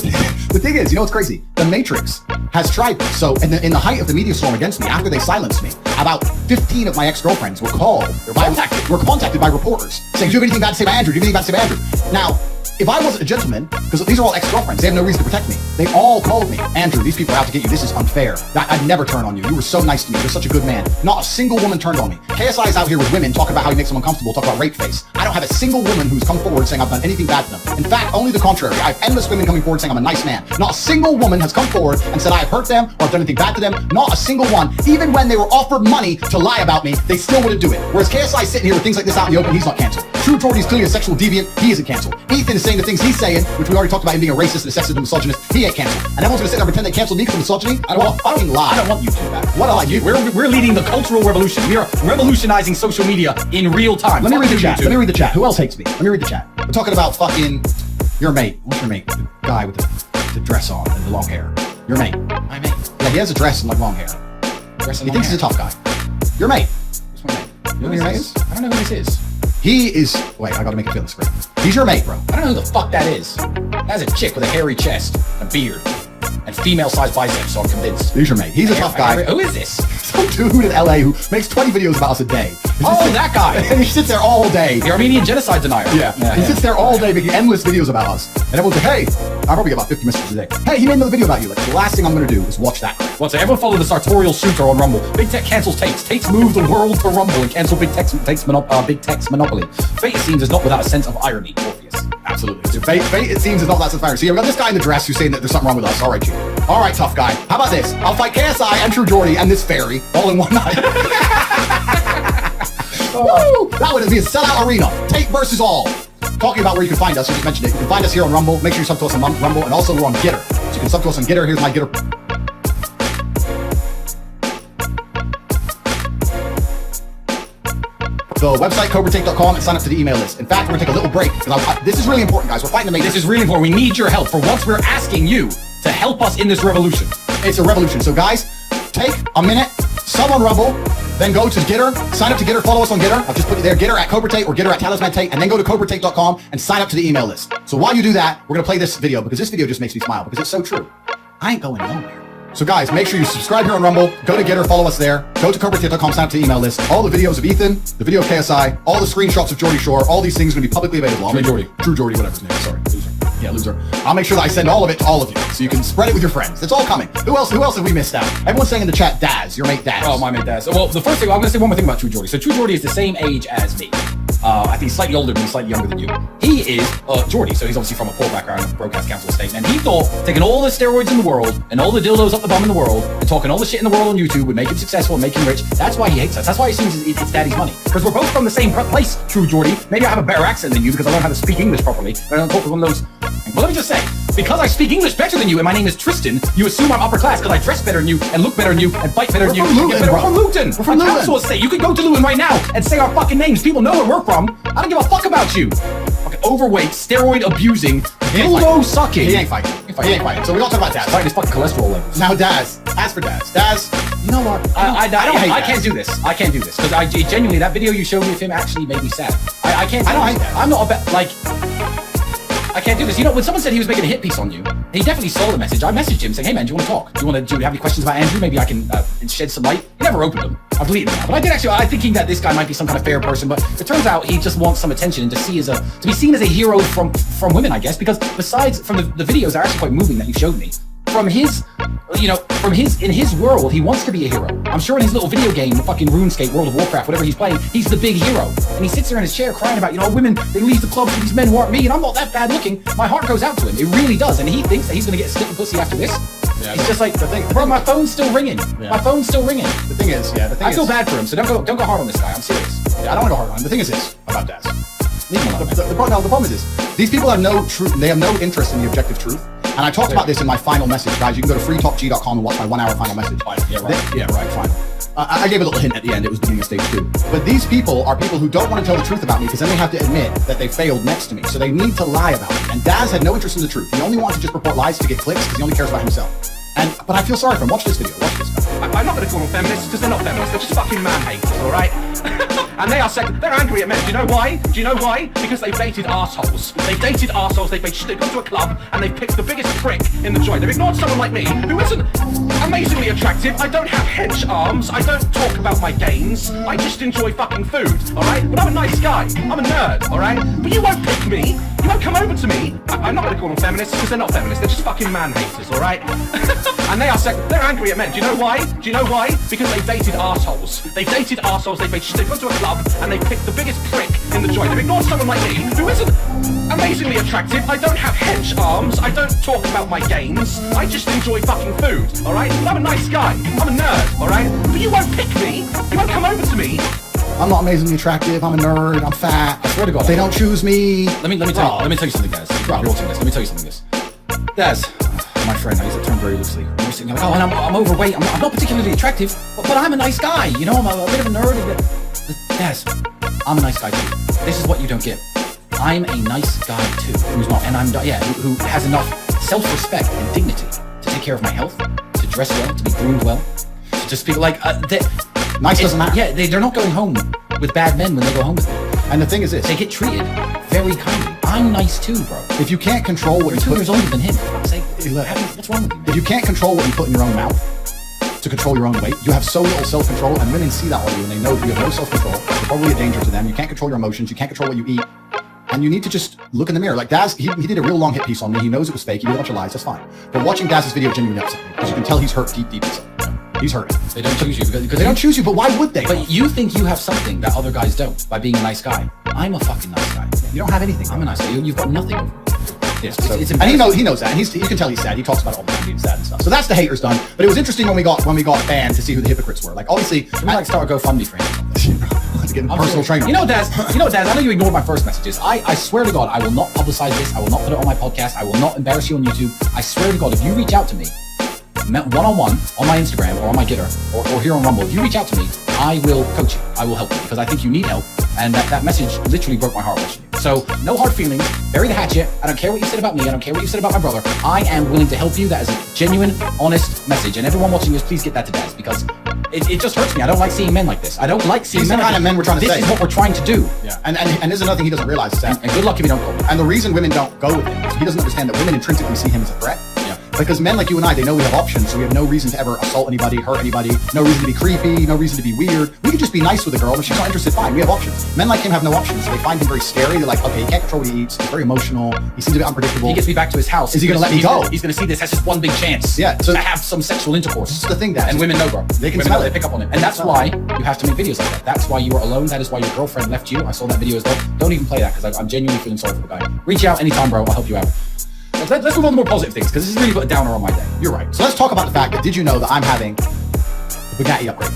thing is, you know what's crazy? The Matrix has tried this. So in the height of the media storm against me, after they silenced me, about 15 of my ex-girlfriends were contacted by reporters saying, do you have anything bad to say about Andrew? Do you have anything bad to say about Andrew? Now, if I wasn't a gentleman, because these are all ex-girlfriends, they have no reason to protect me. They all called me, Andrew, these people are out to get you. This is unfair. I'd never turn on you. You were so nice to me. You're such a good man. Not a single woman turned on me. KSI is out here with women talking about how he makes them uncomfortable, talk about rape face. I don't have a single woman who's come forward saying I've done anything bad to them. In fact, only the contrary. I have endless women coming forward saying I'm a nice man. Not a single woman has come forward and said I have hurt them or I've done anything bad to them. Not a single one. Even when they were offered money to lie about me, they still wouldn't do it. Whereas KSI is sitting here with things like this out in the open, he's not canceled. True Jordy's clearly a sexual deviant, he isn't canceled. Ethan is saying the things he's saying, which we already talked about him being a racist and a sexist and misogynist, he ain't canceled. And everyone's gonna sit there and pretend they canceled me because of misogyny? I don't want a fucking lie. I don't want you to do that. What I do? We're leading the cultural revolution. We are revolutionizing social media in real time. Let me read the chat. YouTube. Let me read the chat. Who else hates me? Let me read the chat. We're talking about fucking your mate. What's your mate? The guy with the dress on and the long hair. Your mate. My mate. Yeah, he has a dress and like long hair. He thinks he's a tough guy. Your mate. What's my mate? You know who your mate is? I don't know who this is. He is. Wait, I gotta make it fit on the screen. He's your mate, bro. I don't know who the fuck that is. That's a chick with a hairy chest, a beard, and female-sized biceps, so I'm convinced. He's your mate. He's a tough guy. Who is this? Some dude in LA who makes 20 videos about us a day. Oh, that guy. And he sits there all day. The Armenian genocide denier. Yeah. He sits there all day making endless videos about us. And everyone's like, hey, I probably get about 50 messages a day. Hey, he made another video about you. Like, the last thing I'm gonna do is watch that. Well, so everyone follow the sartorial shooter on Rumble. Big Tech cancels Tates. Tates move the world to Rumble and cancel Big Tech's monopoly. Fate, it seems, is not without a sense of irony. Orpheus. Absolutely. So fate, it seems, is not that fire. See, we got this guy in the dress who's saying that there's something wrong with us. All right, you. All right, tough guy. How about this? I'll fight KSI and True Jordy and this fairy all in one night. Woo! That would be a sellout arena. Tate versus all. Talking about where you can find us, you just mentioned it. You can find us here on Rumble. Make sure you sub to us on Rumble, and also we're on Gitter. So you can sub to us on Gitter. Here's my Gitter. The website, CobraTake.com, and sign up to the email list. In fact, we're gonna take a little break because this is really important, guys. We're fighting to make This is really important. We need your help. For once, we're asking you to help us in this revolution. It's a revolution. So, guys, take a minute, sub on Rumble, then go to Gitter, sign up to Gitter, follow us on Gitter. I'll just put you there, Gitter at Cobra Tate or Gitter at Talisman Tate, and then go to CobraTake.com and sign up to the email list. So while you do that, we're gonna play this video because this video just makes me smile because it's so true. I ain't going nowhere. So guys, make sure you subscribe here on Rumble, go to Gitter, follow us there, go to CobraTake.com, sign up to the email list. All the videos of Ethan, the video of KSI, all the screenshots of Geordie Shore, all these things are gonna be publicly available. True Jordy, whatever his name is, sorry, loser. Yeah, loser. I'll make sure that I send all of it to all of you so you can spread it with your friends. It's all coming. Who else have we missed out? Everyone's saying in the chat, Daz, your mate Daz. Oh, my mate Daz. Well, the first thing, I'm gonna say one more thing about True Jordy. So True Jordy is the same age as me. I think he's slightly older than me, slightly younger than you. He is Jordy, so he's obviously from a poor background, broadcast council estate, and he thought taking all the steroids in the world and all the dildos up the bum in the world and talking all the shit in the world on YouTube would make him successful and make him rich. That's why he hates us. That's why he assumes it's daddy's money. Because we're both from the same place, True Jordy. Maybe I have a better accent than you because I learned how to speak English properly. I don't talk with one of those. But let me just say, because I speak English better than you and my name is Tristan, you assume I'm upper class because I dress better than you and look better than you and fight better than you. We're from Luton. We're from council estate. You could go to Luton right now and say our fucking names. People know where we're from. I don't give a fuck about you. Fucking overweight, steroid abusing, dildo sucking. He ain't fighting. He ain't fighting. So we don't talk about Daz. Fighting his fucking cholesterol levels. Now Daz. As for Daz. Daz, you know what? I can't do this. I can't do this. Because I genuinely, that video you showed me of him actually made me sad. I can't do I don't this. hate that. I'm not a like... I can't do this. You know, when someone said he was making a hit piece on you, he definitely saw the message. I messaged him saying, hey man, do you want to talk? Do you have any questions about Andrew? Maybe I can shed some light. He never opened them. I've deleted them now. But I did actually, I'm thinking that this guy might be some kind of fair person, but it turns out he just wants some attention and to be seen as a hero from women, I guess, because besides from the videos are actually quite moving that you showed me. In his world, he wants to be a hero. I'm sure in his little video game, fucking RuneScape, World of Warcraft, whatever he's playing, he's the big hero. And he sits there in his chair crying about, women, they leave the club for these men who aren't me, and I'm not that bad looking. My heart goes out to him. It really does. And he thinks that he's gonna get stiff and pussy after this. Yeah, he's just like, bro, my phone's still ringing. Yeah. My phone's still ringing. The thing is, I feel bad for him, so don't go hard on this guy. I'm serious. Yeah, I don't want to go hard on him. The thing is this about Daz. Leave him alone. The problem is this. These people have no truth. They have no interest in the objective truth. And I talked about this in my final message, guys. You can go to freetalkg.com and watch my 1 hour final message. Final. I gave a little hint at the end. It was the beginning of stage 2. But these people are people who don't want to tell the truth about me because then they have to admit that they failed next to me. So they need to lie about it. And Daz had no interest in the truth. He only wants to just report lies to get clicks because he only cares about himself. But I feel sorry for him. Watch this video. Watch this guy. I'm not going to call them feminists because they're not feminists. They're just fucking man haters, all right? And they are they're angry at men. Do you know why? Do you know why? Because they've dated arseholes. They've dated arseholes. They've gone to a club and they've picked the biggest prick in the joint. They've ignored someone like me who isn't amazingly attractive. I don't have hench arms. I don't talk about my gains. I just enjoy fucking food, all right? But I'm a nice guy. I'm a nerd, all right? But you won't pick me. You won't come over to me. I'm not going to call them feminists because they're not feminists. They're just fucking man haters, all right? And they are they're angry at men. Do you know why? Do you know why? Because they've dated arseholes. They've dated arseholes. They've gone to a club and they've picked the biggest prick in the joint. They've ignored someone like me who isn't amazingly attractive. I don't have hench arms. I don't talk about my gains. I just enjoy fucking food, all right? But I'm a nice guy. I'm a nerd, all right? But you won't pick me. You won't come over to me. I'm not amazingly attractive. I'm a nerd. I'm fat. I swear to God, they don't choose me. Let me tell you something, guys. You're watching this. Let me tell you something. Daz, my friend, I use that term very loosely. You're sitting there like, oh, and I'm overweight. I'm not particularly attractive, but I'm a nice guy. You know, I'm a bit of a nerd. Daz, I'm a nice guy too. This is what you don't get. I'm a nice guy too, who's not, and who has enough self-respect and dignity to take care of my health, to dress well, to be groomed well, to just speak like nice doesn't matter. Yeah, they're not going home with bad men when they go home with them. And the thing is this: they get treated very kindly. I'm nice too, bro. If you can't control what you're 2 years older than him, for fuck's sake, what's wrong with you? Man? If you can't control what you put in your own mouth to control your own weight, you have so little self-control, and women see that on you, and they know that you have no self-control. You're probably a danger to them. You can't control your emotions. You can't control what you eat. And you need to just look in the mirror. Like Daz, he did a real long hit piece on me. He knows it was fake. He did a bunch of lies. That's fine. But watching Daz's video genuinely upset me, because you can tell he's hurt deep inside. He's hurting. They don't choose you because they don't choose you. But why would they? But you think you have something that other guys don't by being a nice guy. I'm a fucking nice guy. You don't have anything. I'm a nice guy. You've got nothing. Yes, it's and he knows that. And you can tell he's sad. He talks about it all the time, being sad and stuff. So that's the haters done. But it was interesting when we got banned to see who the hypocrites were. Like obviously, can we like start a GoFundMe for him? To get personal training. You know, Daz. I know you ignored my first messages. I swear to God, I will not publicize this. I will not put it on my podcast. I will not embarrass you on YouTube. I swear to God, if you reach out to me one-on-one on my Instagram or on my Gitter or here on Rumble, if you reach out to me, I will coach you. I will help you because I think you need help. And that message literally broke my heart watching you. So no hard feelings. Bury the hatchet. I don't care what you said about me. I don't care what you said about my brother. I am willing to help you. That is a genuine, honest message. And everyone watching this, please get that to Daz because it just hurts me. I don't like seeing men like this. I don't like seeing men. The kind of men we're trying to say. This is what we're trying to do. Yeah. And there's another thing he doesn't realize is that. And good luck if you don't go. And the reason women don't go with him is he doesn't understand that women intrinsically see him as a threat. Because men like you and I, they know we have options, so we have no reason to ever assault anybody, hurt anybody, no reason to be creepy, no reason to be weird. We could just be nice with a girl, and if she's not interested, fine, we have options. Men like him have no options, so they find him very scary. They're like, okay, he can't control what he eats, he's very emotional, he seems a bit unpredictable. He gets me back to his house. Is he going to let me go? He's going to see this as just one big chance to have some sexual intercourse. This is the thing, Dad. And women know, bro. They can smell it. They pick up on it. And that's why you have to make videos like that. That's why you are alone. That is why your girlfriend left you. I saw that video as well. Don't even play that, because I'm genuinely feeling sorry for the guy. Reach out anytime, bro. I'll help you out. Let's move on to more positive things, because this is really put a downer on my day. You're right. So let's talk about the fact that, did you know that I'm having the Bugatti upgrade?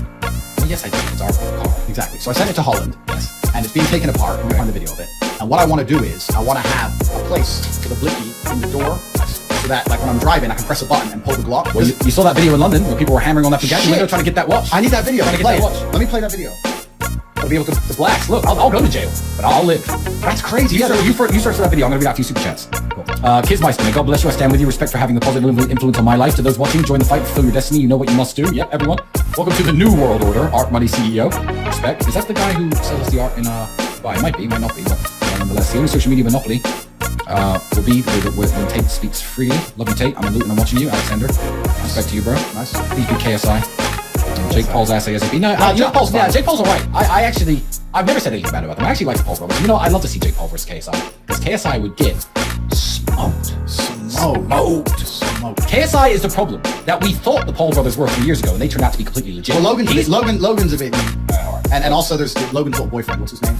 Well, yes, I did. It's our car. Exactly. So I sent it to Holland. Yes. And it's being taken apart. I'm going to find the video of it. And what I want to do is, I want to have a place for the blicky in the door, so that, like, when I'm driving, I can press a button and pull the Glock. Well, you saw that video in London where people were hammering on that Bugatti window trying to get that watch. I need that video. Let me play that video. I'll be able to blast. Look, I'll go to jail, but I'll live. That's crazy. You search for that video. I'm going to read out a few super chats. Cool. Kizmeister, may God bless you. I stand with you. Respect for having the positive influence on my life. To those watching, join the fight, fulfill your destiny. You know what you must do. Yep, everyone. Welcome to the new world order. Art Money CEO. Respect. Is that the guy who sells us the art in well, it might be, might not be, but nonetheless, the only social media monopoly will be when Tate speaks freely. Love you, Tate. I'm in Luton. I'm watching you, Alexander. Respect to you, bro. Nice. Please be KSI. Jake Paul's ass ASAP. No, Jake Paul's fine. Yeah, Jake Paul's alright. I've never said anything bad about them. I actually like the Paul brothers. You know, I'd love to see Jake Paul versus KSI. Because KSI would get smoked. KSI is the problem that we thought the Paul brothers were 3 years ago, and they turned out to be completely legit. Well, Logan's a bit and also there's Logan's little boyfriend. What's his name?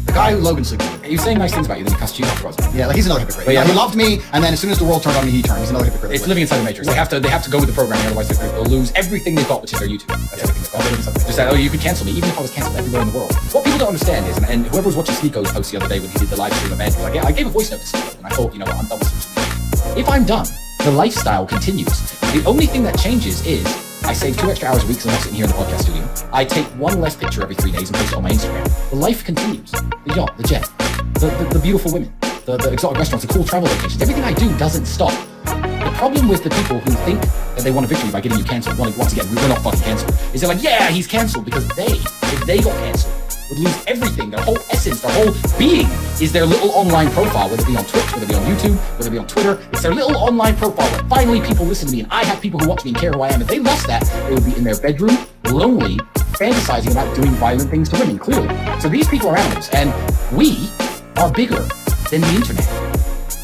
The guy who Logan sleeping with. He was saying nice things about you, then he cussed you off. Yeah, like he's another hypocrite. But yeah, he loved me, and then as soon as the world turned on me, he turned. He's another hypocrite. It's living inside the matrix. They have to go with the programming, otherwise they'll lose everything they've got, which is their YouTube. That's everything they've got. Just that, you could cancel me, even if I was cancelled everywhere in the world. What people don't understand is, and whoever was watching Sneeko's post the other day when he did the live stream event, like, yeah, I gave a voice note to Sneeko, and I thought, I'm done with social media. If I'm done, the lifestyle continues. The only thing that changes is I save 2 extra hours a week because I'm not sitting here in the podcast studio. I take 1 less picture every 3 days and post it on my Instagram. The life continues. The yacht, the jet, the beautiful women, the exotic restaurants, the cool travel locations. Everything I do doesn't stop. The problem with the people who think that they want a victory by getting you cancelled, once again, we're not fucking cancelled, is they're like, yeah, he's cancelled, because if they got cancelled, would lose everything. Their whole essence, their whole being is their little online profile, whether it be on Twitch, whether it be on YouTube, whether it be on Twitter. It's their little online profile where finally people listen to me, and I have people who watch me and care who I am. If they lost that, they would be in their bedroom, lonely, fantasizing about doing violent things to women, clearly. So these people are animals, and we are bigger than the internet.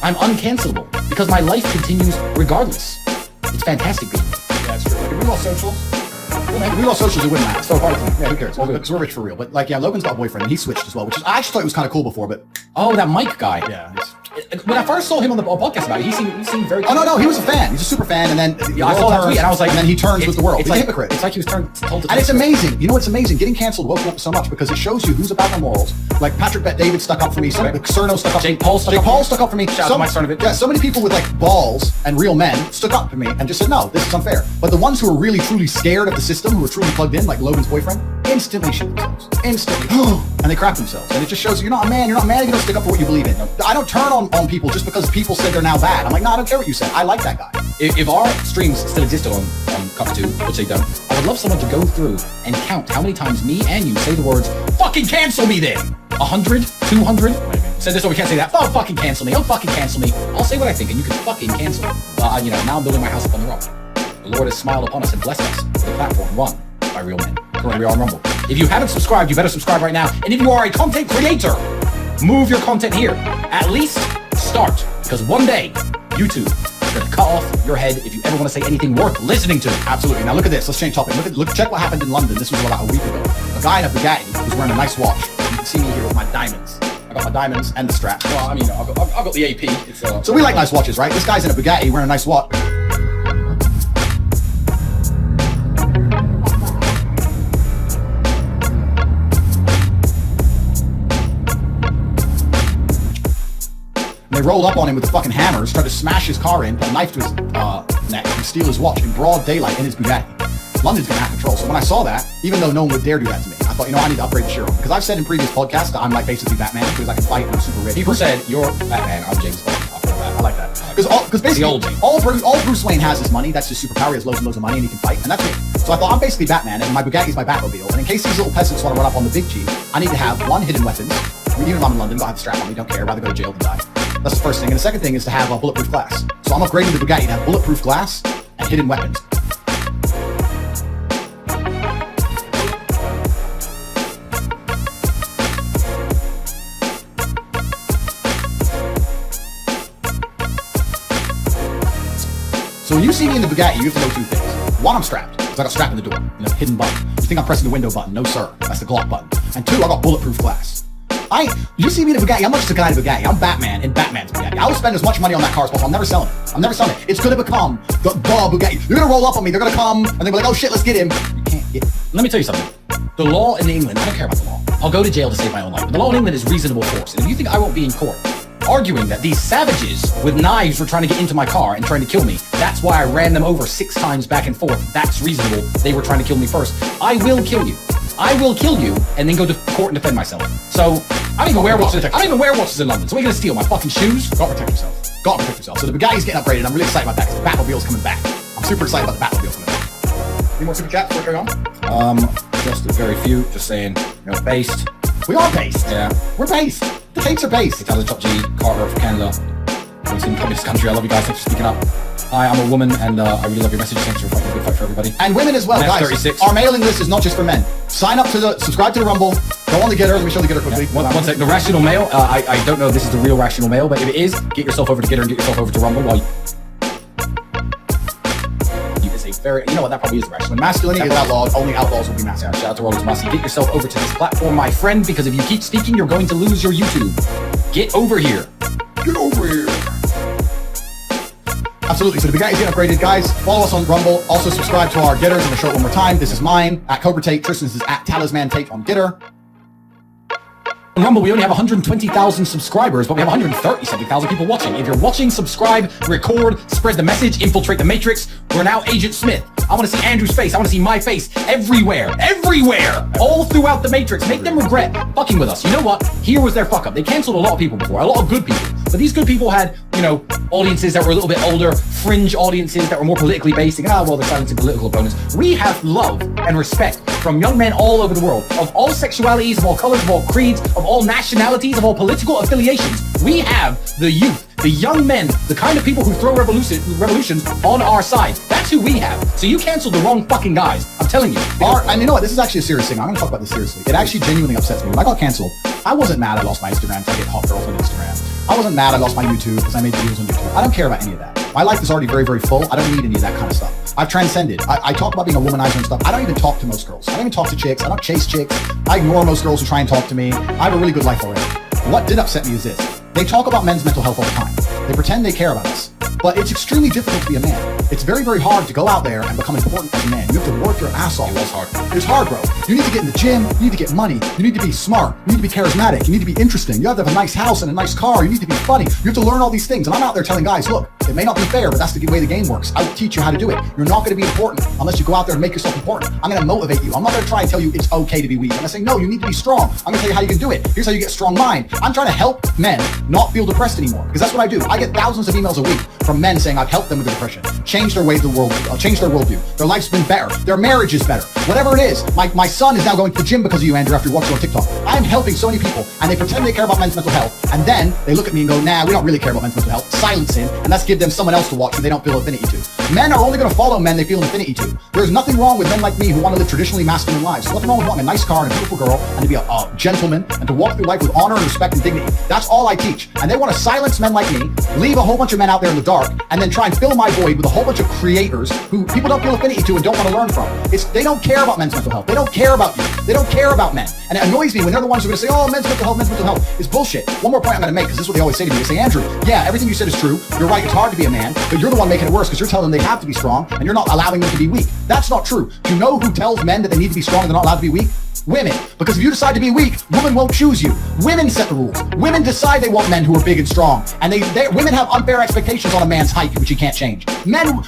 I'm uncancelable, because my life continues regardless. It's fantastic being me. Yeah, that's true. Like, if we lost socials, we lost socials, it wouldn't matter. So hard. Yeah, who cares? Because we're rich for real. But like, yeah, Logan's got a boyfriend, and he switched as well, which is, I actually thought it was kind of cool before, but Oh, that Mike guy. yeah. When I first saw him on the podcast about it, he seemed very. Oh no, he was a fan. He's a super fan, and then Yeah, I saw that tweet, and I was like, and then he turns with the world. It's He's like a hypocrite. It's like he was told to. And it's amazing. You know what's amazing? Getting cancelled woke me up so much because it shows you who's about their morals. Like Patrick Bet David stuck up for me. Like Cerno stuck up for me. Jake Paul stuck up for me. Shout out to Mike Cernovich. Yeah, so many people with like balls and real men stuck up for me and just said, no, this is unfair. But the ones who are really truly scared of the system, who are truly plugged in, like Logan's boyfriend, instantly shit themselves. Instantly. And they crap themselves. And it just shows you're not a man. You're not a man if you don't stick up for what you believe in. I don't turn on people just because people said they're now bad. I'm like, no, I don't care what you said. I like that guy. If our streams still existed on Cockatoo, which they don't, I would love someone to go through and count how many times me and you say the words, fucking cancel me then! 100? 200? Maybe. So this one we can't say that. Oh, fucking cancel me. Oh, fucking cancel me. I'll say what I think and you can fucking cancel me. Now I'm building my house up on the rock. The Lord has smiled upon us and blessed us with a platform run by real men. Correct. We are on Rumble. If you haven't subscribed, you better subscribe right now. And if you are a content creator, move your content here. At least start. Because one day, YouTube is going to cut off your head if you ever want to say anything worth listening to. Absolutely. Now look at this. Let's change topic. Check what happened in London. This was about a week ago. A guy in a Bugatti was wearing a nice watch. You can see me here with my diamonds. I got my diamonds and the strap. Well, I mean, I've got the AP. So we like nice watches, right? This guy's in a Bugatti wearing a nice watch. They rolled up on him with the fucking hammers, tried to smash his car in, put a knife to his neck, and steal his watch in broad daylight in his Bugatti. London's gonna have control. So when I saw that, even though no one would dare do that to me, I thought, I need to upgrade the share. Because I've said in previous podcasts that I'm like basically Batman because I can fight and I'm super rich. People said, you're Batman, I'm James Bond. I like that. Because basically, all Bruce Wayne has is money. That's his superpower. He has loads and loads of money and he can fight. And that's me. So I thought, I'm basically Batman and my Bugatti's my Batmobile. And in case these little peasants want to run up on the big G, I need to have one, hidden weapons. Even if I'm in London, don't have the strap on me, don't care. I'd rather go to jail than die. That's the first thing. And the second thing is to have a bulletproof glass. So I'm upgrading the Bugatti to have bulletproof glass and hidden weapons. So when you see me in the Bugatti, you have to know two things. One, I'm strapped, because I got strapped in the door, hidden button. You think I'm pressing the window button? No, sir. That's the Glock button. And two, I got bulletproof glass. You see me in a Bugatti, I'm not just a guy in a Bugatti. I'm Batman in Batman's Bugatti. I will spend as much money on that car as possible. I'm never selling it. I'm never selling it. It's going to become the Bugatti. They're going to roll up on me. They're going to come, and they're like, oh shit, let's get him. You can't get him. Let me tell you something. The law in England, I don't care about the law. I'll go to jail to save my own life. But the law in England is reasonable force. And if you think I won't be in court arguing that these savages with knives were trying to get into my car and trying to kill me, that's why I ran them over 6 times back and forth. That's reasonable. They were trying to kill me first. I will kill you. I will kill you and then go to court and defend myself. So I don't even wear watches. I don't even wear watches in London. So what are you gonna steal? My fucking shoes? Gotta protect yourself. Gotta protect yourself. So the Bugatti's getting upgraded. I'm really excited about that because the Batmobile's coming back. I'm super excited about the Batmobile coming back. Any more super chats before we carry on? Just a very few. Just saying, based. We are based. Yeah. We're based. The Tates are based. Italian Top G, Carter from Canada. I'm in communist country. I love you guys. Thanks for speaking up. Hi, I'm a woman, and I really love your message. Thanks for fighting a good fight for everybody. And women as well, guys. 36. Our mailing list is not just for men. Subscribe to the Rumble. Go on the Getter. Let me show the Getter quickly. Yeah. One sec. The Rational Mail. I don't know if this is the real Rational Mail, but if it is, get yourself over to Getter and get yourself over to Rumble. While you can say that probably is the Rational. When masculinity is outlawed, only outlaws will be masculine. Shout out to Rollins Massey. Get yourself over to this platform, my friend, because if you keep speaking, you're going to lose your YouTube. Get over here. Get over here. Absolutely. So the Bugatti's getting upgraded, guys. Follow us on Rumble. Also subscribe to our Getters. I'm gonna show it one more time. This is mine at Cobra Tate. Tristan's is at Talisman Tate on Getter. On Rumble, we only have 120,000 subscribers, but we have 130-something thousand people watching. If you're watching, subscribe, record, spread the message, infiltrate the Matrix. We're now Agent Smith. I want to see Andrew's face. I want to see my face everywhere. everywhere, all throughout the Matrix. Make them regret fucking with us. You know what? Here was their fuck up. They canceled a lot of people before, a lot of good people. But these good people had, you know, audiences that were a little bit older, fringe audiences that were more politically based. Thinking, well, they're silencing political opponents. We have love and respect from young men all over the world, of all sexualities, of all colors, of all creeds, of all nationalities, of all political affiliations. We have the youth, the young men, the kind of people who throw revolutions on our side. That's who we have. So you canceled the wrong fucking guys. I'm telling you. And you know what? This is actually a serious thing. I'm going to talk about this seriously. It actually genuinely upsets me. When I got canceled, I wasn't mad I lost my Instagram because I get hot girls on Instagram. I wasn't mad I lost my YouTube because I made videos on YouTube. I don't care about any of that. My life is already very, very full. I don't need any of that kind of stuff. I've transcended. I talk about being a womanizer and stuff. I don't even talk to most girls. I don't even talk to chicks. I don't chase chicks. I ignore most girls who try and talk to me. I have a really good life already. What did upset me is this. They talk about men's mental health all the time. They pretend they care about us. But it's extremely difficult to be a man. It's very, very hard to go out there and become important as a man. You have to work your ass off. It was hard. It's hard, bro. You need to get in the gym. You need to get money. You need to be smart. You need to be charismatic. You need to be interesting. You have to have a nice house and a nice car. You need to be funny. You have to learn all these things. And I'm out there telling guys, look, it may not be fair, but that's the way the game works. I will teach you how to do it. You're not going to be important unless you go out there and make yourself important. I'm going to motivate you. I'm not going to try and tell you it's okay to be weak. I'm going to say, no, you need to be strong. I'm going to tell you how you can do it. Here's how you get a strong mind. I'm trying to help men not feel depressed anymore, because that's what I do. I get thousands of emails a week from men saying I've helped them with their depression, changed their way of the world, changed their worldview. Their life's been better. Their marriage is better. Whatever it is. My son is now going to the gym because of you, Andrew, after watching on TikTok. I am helping so many people, and they pretend they care about men's mental health, and then they look at me and go, nah, we don't really care about men's mental health. Silence him, and let's give them someone else to watch who they don't feel affinity to. Men are only going to follow men they feel an affinity to. There's nothing wrong with men like me who want to live traditionally masculine lives. There's nothing wrong with wanting a nice car and a beautiful girl and to be a gentleman and to walk through life with honor and respect and dignity. That's all I teach. And they want to silence men like me, leave a whole bunch of men out there in the dark, and then try and fill my void with a whole bunch of creators who people don't feel affinity to and don't want to learn from. They don't care about men's mental health. They don't care about you. They don't care about men. And it annoys me when they're the ones who are going to say, oh, men's mental health is bullshit. One more point I'm going to make, because this is what they always say to me. They say, Andrew, yeah, everything you said is true. You're right, it's hard to be a man, but you're the one making it worse because you're telling them they have to be strong and you're not allowing them to be weak. That's not true. Do you know who tells men that they need to be strong and they're not allowed to be weak? Women. Because if you decide to be weak, women won't choose you. Women set the rules. Women decide they want men who are big and strong. And women have unfair expectations on a man's height, which you can't change.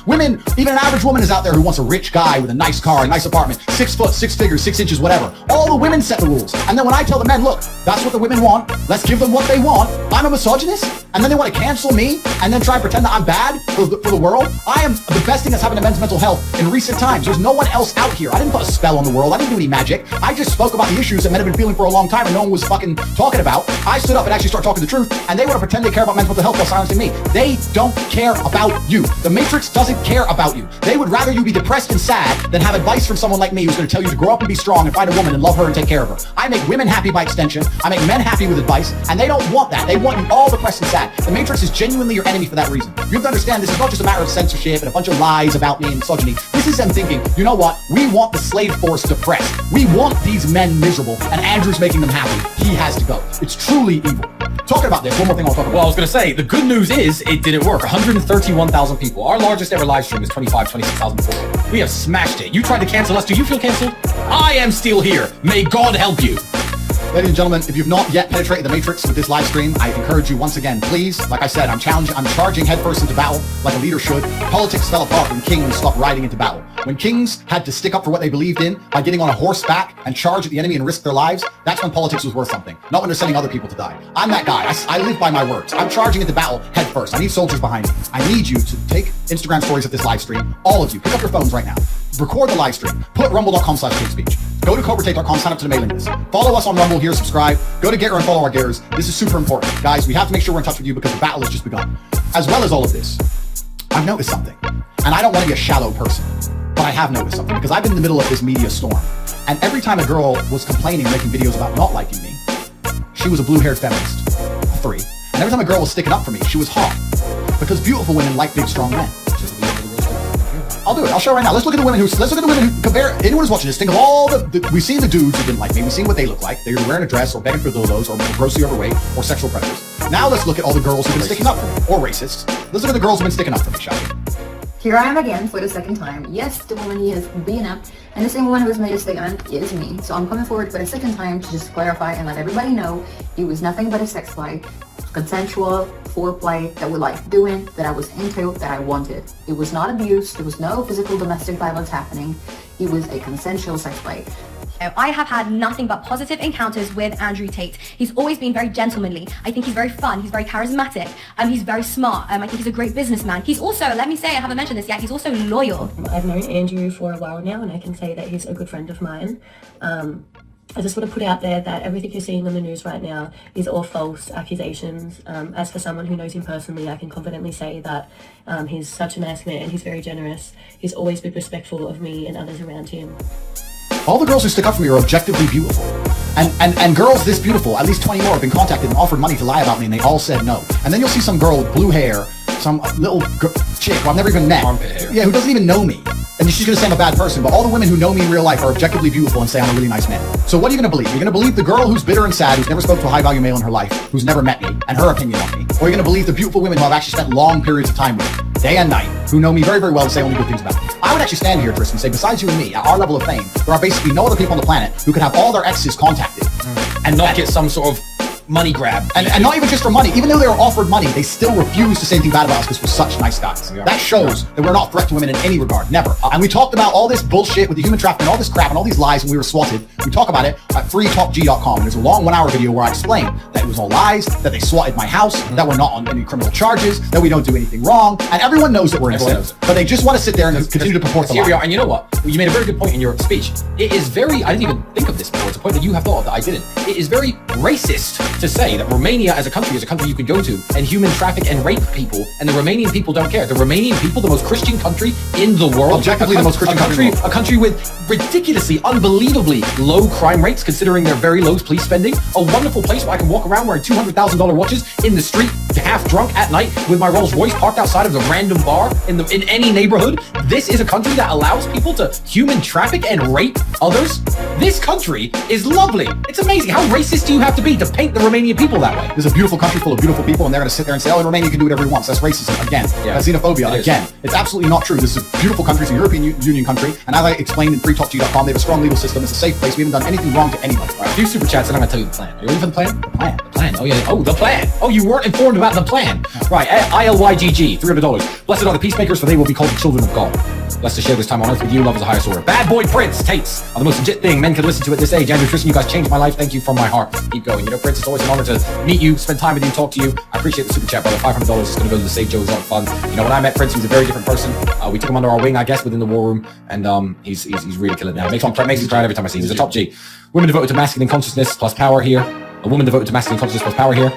Women, even an average woman is out there who wants a rich guy with a nice car, a nice apartment, 6 foot, 6 figures, 6 inches, whatever. All the women set the rules. And then when I tell the men, look, that's what the women want, let's give them what they want, I'm a misogynist, and then they want to cancel me, and then try and pretend that I'm bad for the world. I am the best thing that's happened to men's mental health in recent times. There's no one else out here. I didn't put a spell on the world. I didn't do any magic. I just spoke about the issues that men have been feeling for a long time and no one was fucking talking about. I stood up and actually started talking the truth, and they want to pretend they care about men's mental health while silencing me. They don't care about you. The Matrix doesn't care about you. They would rather you be depressed and sad than have advice from someone like me who's going to tell you to grow up and be strong and find a woman and love her and take care of her. I make women happy by extension. I make men happy with advice, and they don't want that. They want you all depressed and sad. The Matrix is genuinely your enemy for that reason. You have to understand this is not just a matter of censorship and a bunch of lies about me and misogyny. This is them thinking, you know what? We want the slave force depressed. We want these men miserable, and Andrew's making them happy. He has to go. It's truly evil. Talking about this, one more thing I'll talk about. Well, I was going to say, the good news is it didn't work. 131,000 people. Our largest ever live stream is 26,000 before. We have smashed it. You tried to cancel us. Do you feel canceled? I am still here. May God help you. Ladies and gentlemen, if you've not yet penetrated the Matrix with this live stream, I encourage you once again, please, like I said, I'm charging headfirst into battle like a leader should. Politics fell apart when kings stopped riding into battle. When kings had to stick up for what they believed in by getting on a horseback and charge at the enemy and risk their lives, that's when politics was worth something, not when they're sending other people to die. I'm that guy. I live by my words. I'm charging into battle headfirst. I need soldiers behind me. I need you to take Instagram stories of this live stream. All of you, pick up your phones right now. Record the live stream. Put rumble.com/hate-speech. Go to cobratate.com, sign up to the mailing list. Follow us on Rumble here, subscribe. Go to Getter and follow our getters. This is super important. Guys, we have to make sure we're in touch with you because the battle has just begun. As well as all of this, I've noticed something. And I don't want to be a shallow person, but I have noticed something because I've been in the middle of this media storm. And every time a girl was complaining and making videos about not liking me, she was a blue-haired feminist. 3. And every time a girl was sticking up for me, she was hot. Because beautiful women like big, strong men. I'll do it. I'll show right now. Let's look at the women who compare. Anyone who's watching this, think of all we've seen the dudes who didn't like me. We've seen what they look like. They're wearing a dress or begging for dildos or grossly overweight or sexual predators. Now let's look at all the girls who've been sticking up for me or racists. Let's look at the girls who've been sticking up for me, shall we? Here I am again for the second time. Yes, the woman he has been up, and the same woman who has made a statement is me. So I'm coming forward for the second time to just clarify and let everybody know it was nothing but a sex play, consensual foreplay that we liked doing, that I was into, that I wanted. It was not abuse. There was no physical domestic violence happening. It was a consensual sex play. I have had nothing but positive encounters with Andrew Tate. He's always been very gentlemanly. I think he's very fun. He's very charismatic. He's very smart. I think he's a great businessman. He's also, let me say, I haven't mentioned this yet, he's also loyal. I've known Andrew for a while now, and I can say that he's a good friend of mine. I just want to put out there that everything you're seeing on the news right now is all false accusations. As for someone who knows him personally, I can confidently say that he's such a nice man. He's very generous. He's always been respectful of me and others around him. All the girls who stick up for me are objectively beautiful. And girls this beautiful, at least 20 more, have been contacted and offered money to lie about me, and they all said no. And then you'll see some girl with blue hair, some little chick who I've never even met. Armpit hair. Yeah, who doesn't even know me. And she's gonna say I'm a bad person, but all the women who know me in real life are objectively beautiful and say I'm a really nice man. So what are you gonna believe? You're gonna believe the girl who's bitter and sad, who's never spoke to a high-value male in her life, who's never met me, and her opinion on me? Or you're gonna believe the beautiful women who I've actually spent long periods of time with, day and night, who know me very, very well and say only good things about me? I would actually stand here, Tristan, and say, besides you and me, at our level of fame, there are basically no other people on the planet who could have all their exes contacted. And not get some sort of money grab. And not even just for money. Even though they were offered money, they still refuse to say anything bad about us because we're such nice guys. That shows that we're not a threat to women in any regard. Never. And we talked about all this bullshit with the human trafficking, all this crap and all these lies when we were swatted. We talk about it at freetalkg.com. And there's a long 1-hour video where I explain that it was all lies, that they swatted my house, that we're not on any criminal charges, that we don't do anything wrong. And everyone knows that we're innocent. But they just want to sit there and continue to purport the lie. Here we are. And you know what? You made a very good point in your speech. It is very, I didn't even think of this before. It's a point that you have thought of that I didn't. It is very racist to say that Romania as a country you could go to and human traffic and rape people, and the Romanian people don't care. The Romanian people, the most Christian country in the world. Objectively the most Christian country in the world. A country with ridiculously, unbelievably low crime rates considering their very low police spending. A wonderful place where I can walk around wearing $200,000 watches in the street, half drunk at night with my Rolls Royce parked outside of the random bar in any neighborhood. This is a country that allows people to human traffic and rape others. This country is lovely. It's amazing. How racist do you have to be to paint the Romanian people that way? There's a beautiful country full of beautiful people, and they're going to sit there and say, oh, in Romania you can do whatever you want. So that's racism again. That's xenophobia again. It's absolutely not true. This is a beautiful country. It's a European Union country, and as I explained in freetalkg.com, they have a strong legal system. It's a safe place. We haven't done anything wrong to anybody. All right, a few super chats, and I'm going to tell you the plan. Are you ready for the plan? The plan. The plan. Oh yeah. Oh, the plan. Oh, you weren't informed about the plan. Right. ILYGG, $300. Blessed are the peacemakers, for they will be called the children of God. Blessed to share this time on earth with you. Love is the highest order. Bad boy Prince Tates are the most legit thing men could listen to at this age. Andrew, Tristan, you guys changed my life. Thank you from my heart. Keep going. You know, Prince, it's always an honor to meet you, spend time with you, talk to you. I appreciate the super chat, brother. $500 is going to go to the Save Joe's Art Fund. You know, when I met Prince, he was a very different person. We took him under our wing, I guess, within the war room, and he's really killing it now. Makes me proud every time I see him. He's a top G. Women devoted to masculine consciousness plus power here. A woman devoted to masculine consciousness plus power here.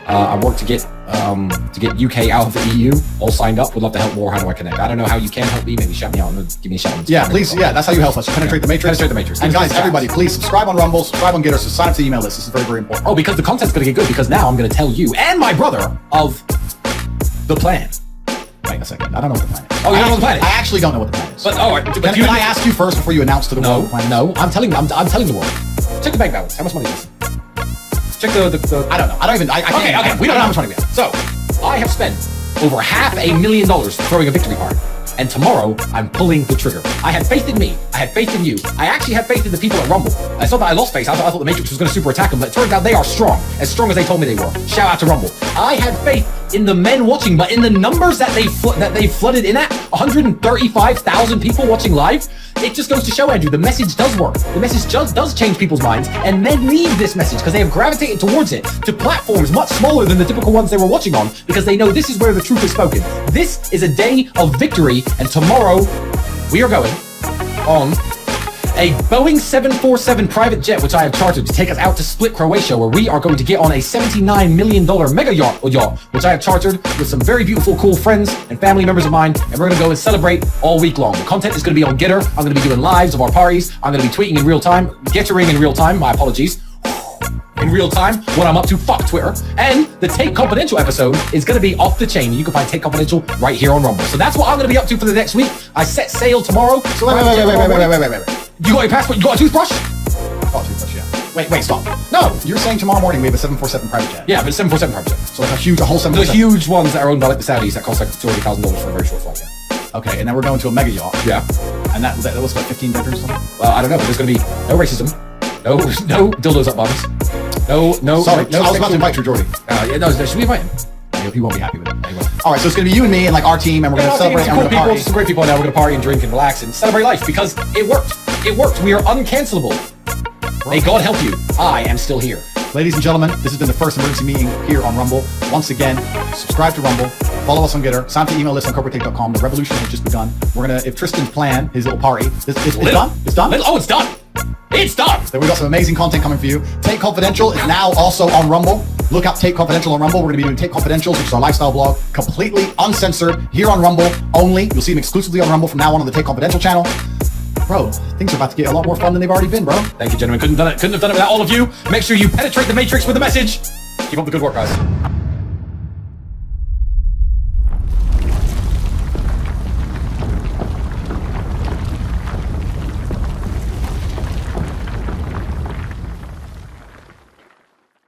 I work to get UK out of the EU, all signed up. Would love to help more. How do I connect? I don't know how you can help me. Maybe shout me out and give me a shout. Yeah, please. Yeah, that's how you help us. Penetrate the matrix. Penetrate the matrix. And guys, everybody, please subscribe on Rumble, subscribe on Getter, sign up to the email list. This is very, very important. Oh, because the content's going to get good. Because now I'm going to tell you and my brother of the plan. Wait a second. I don't know what the plan is. Oh, you don't know what the plan is? I actually don't know what the plan is. But all right. Can I ask you first before you announce to the world the plan? No, I'm telling the world. Check the bank balance. How much money is it? Check the I don't know. I can't. Okay. We don't know how much money we have. So, I have spent over $500,000 throwing a victory card. And tomorrow, I'm pulling the trigger. I had faith in me. I had faith in you. I actually had faith in the people at Rumble. I thought that I lost faith. I thought the Matrix was going to super attack them, but it turns out they are strong. As strong as they told me they were. Shout out to Rumble. I had faith in the men watching, but in the numbers that they flooded in at, 135,000 people watching live, it just goes to show, Andrew, the message does work. The message does change people's minds, and men need this message because they have gravitated towards it to platforms much smaller than the typical ones they were watching on, because they know this is where the truth is spoken. This is a day of victory, and tomorrow we are going on a Boeing 747 private jet, which I have chartered to take us out to Split, Croatia, where we are going to get on a $79 million mega yacht, which I have chartered with some very beautiful, cool friends and family members of mine, and we're going to go and celebrate all week long. The content is going to be on Getter. I'm going to be doing lives of our parties. I'm going to be tweeting in real time, Gettering in real time, my apologies, in real time, what I'm up to, fuck Twitter. And the Take Confidential episode is going to be off the chain. You can find Take Confidential right here on Rumble. So that's what I'm going to be up to for the next week. I set sail tomorrow. So wait. You got your passport? You got a toothbrush? I got a toothbrush, yeah. Wait, stop. No, you're saying tomorrow morning we have a 747 private jet. Yeah, but 747 private jet. So like a whole 747. The huge ones that are owned by like the Saudis that cost like $200,000 for a very short flight, yeah. Okay, and then we're going to a mega yacht. Yeah. And that was like 15 bedrooms or something? Well, I don't know, but there's going to be no racism, no dildos up bums, no. Sorry, I was about to invite True Jordy. Should we invite him? He won't be happy with it. Anyway. All right, so it's going to be you and me and like our team, and we're going to celebrate. Some cool people, some great people now. We're going to party and drink and relax and celebrate life because it worked. It worked. We are uncancelable. May God help you. I am still here. Ladies and gentlemen, this has been the first emergency meeting here on Rumble. Once again, subscribe to Rumble, follow us on Getter, sign up to the email list on corporatate.com. The revolution has just begun. We're gonna, if Tristan's plan, his little party, it's done? It's done? Oh, it's done. It's done. So we got some amazing content coming for you. Tate Confidential is now also on Rumble. Look up Tate Confidential on Rumble. We're gonna be doing Tate Confidentials, which is our lifestyle blog, completely uncensored here on Rumble only. You'll see them exclusively on Rumble from now on the Tate Confidential channel. Bro, things are about to get a lot more fun than they've already been, bro. Thank you, gentlemen. Couldn't have done it without all of you. Make sure you penetrate the matrix with a message. Keep up the good work, guys.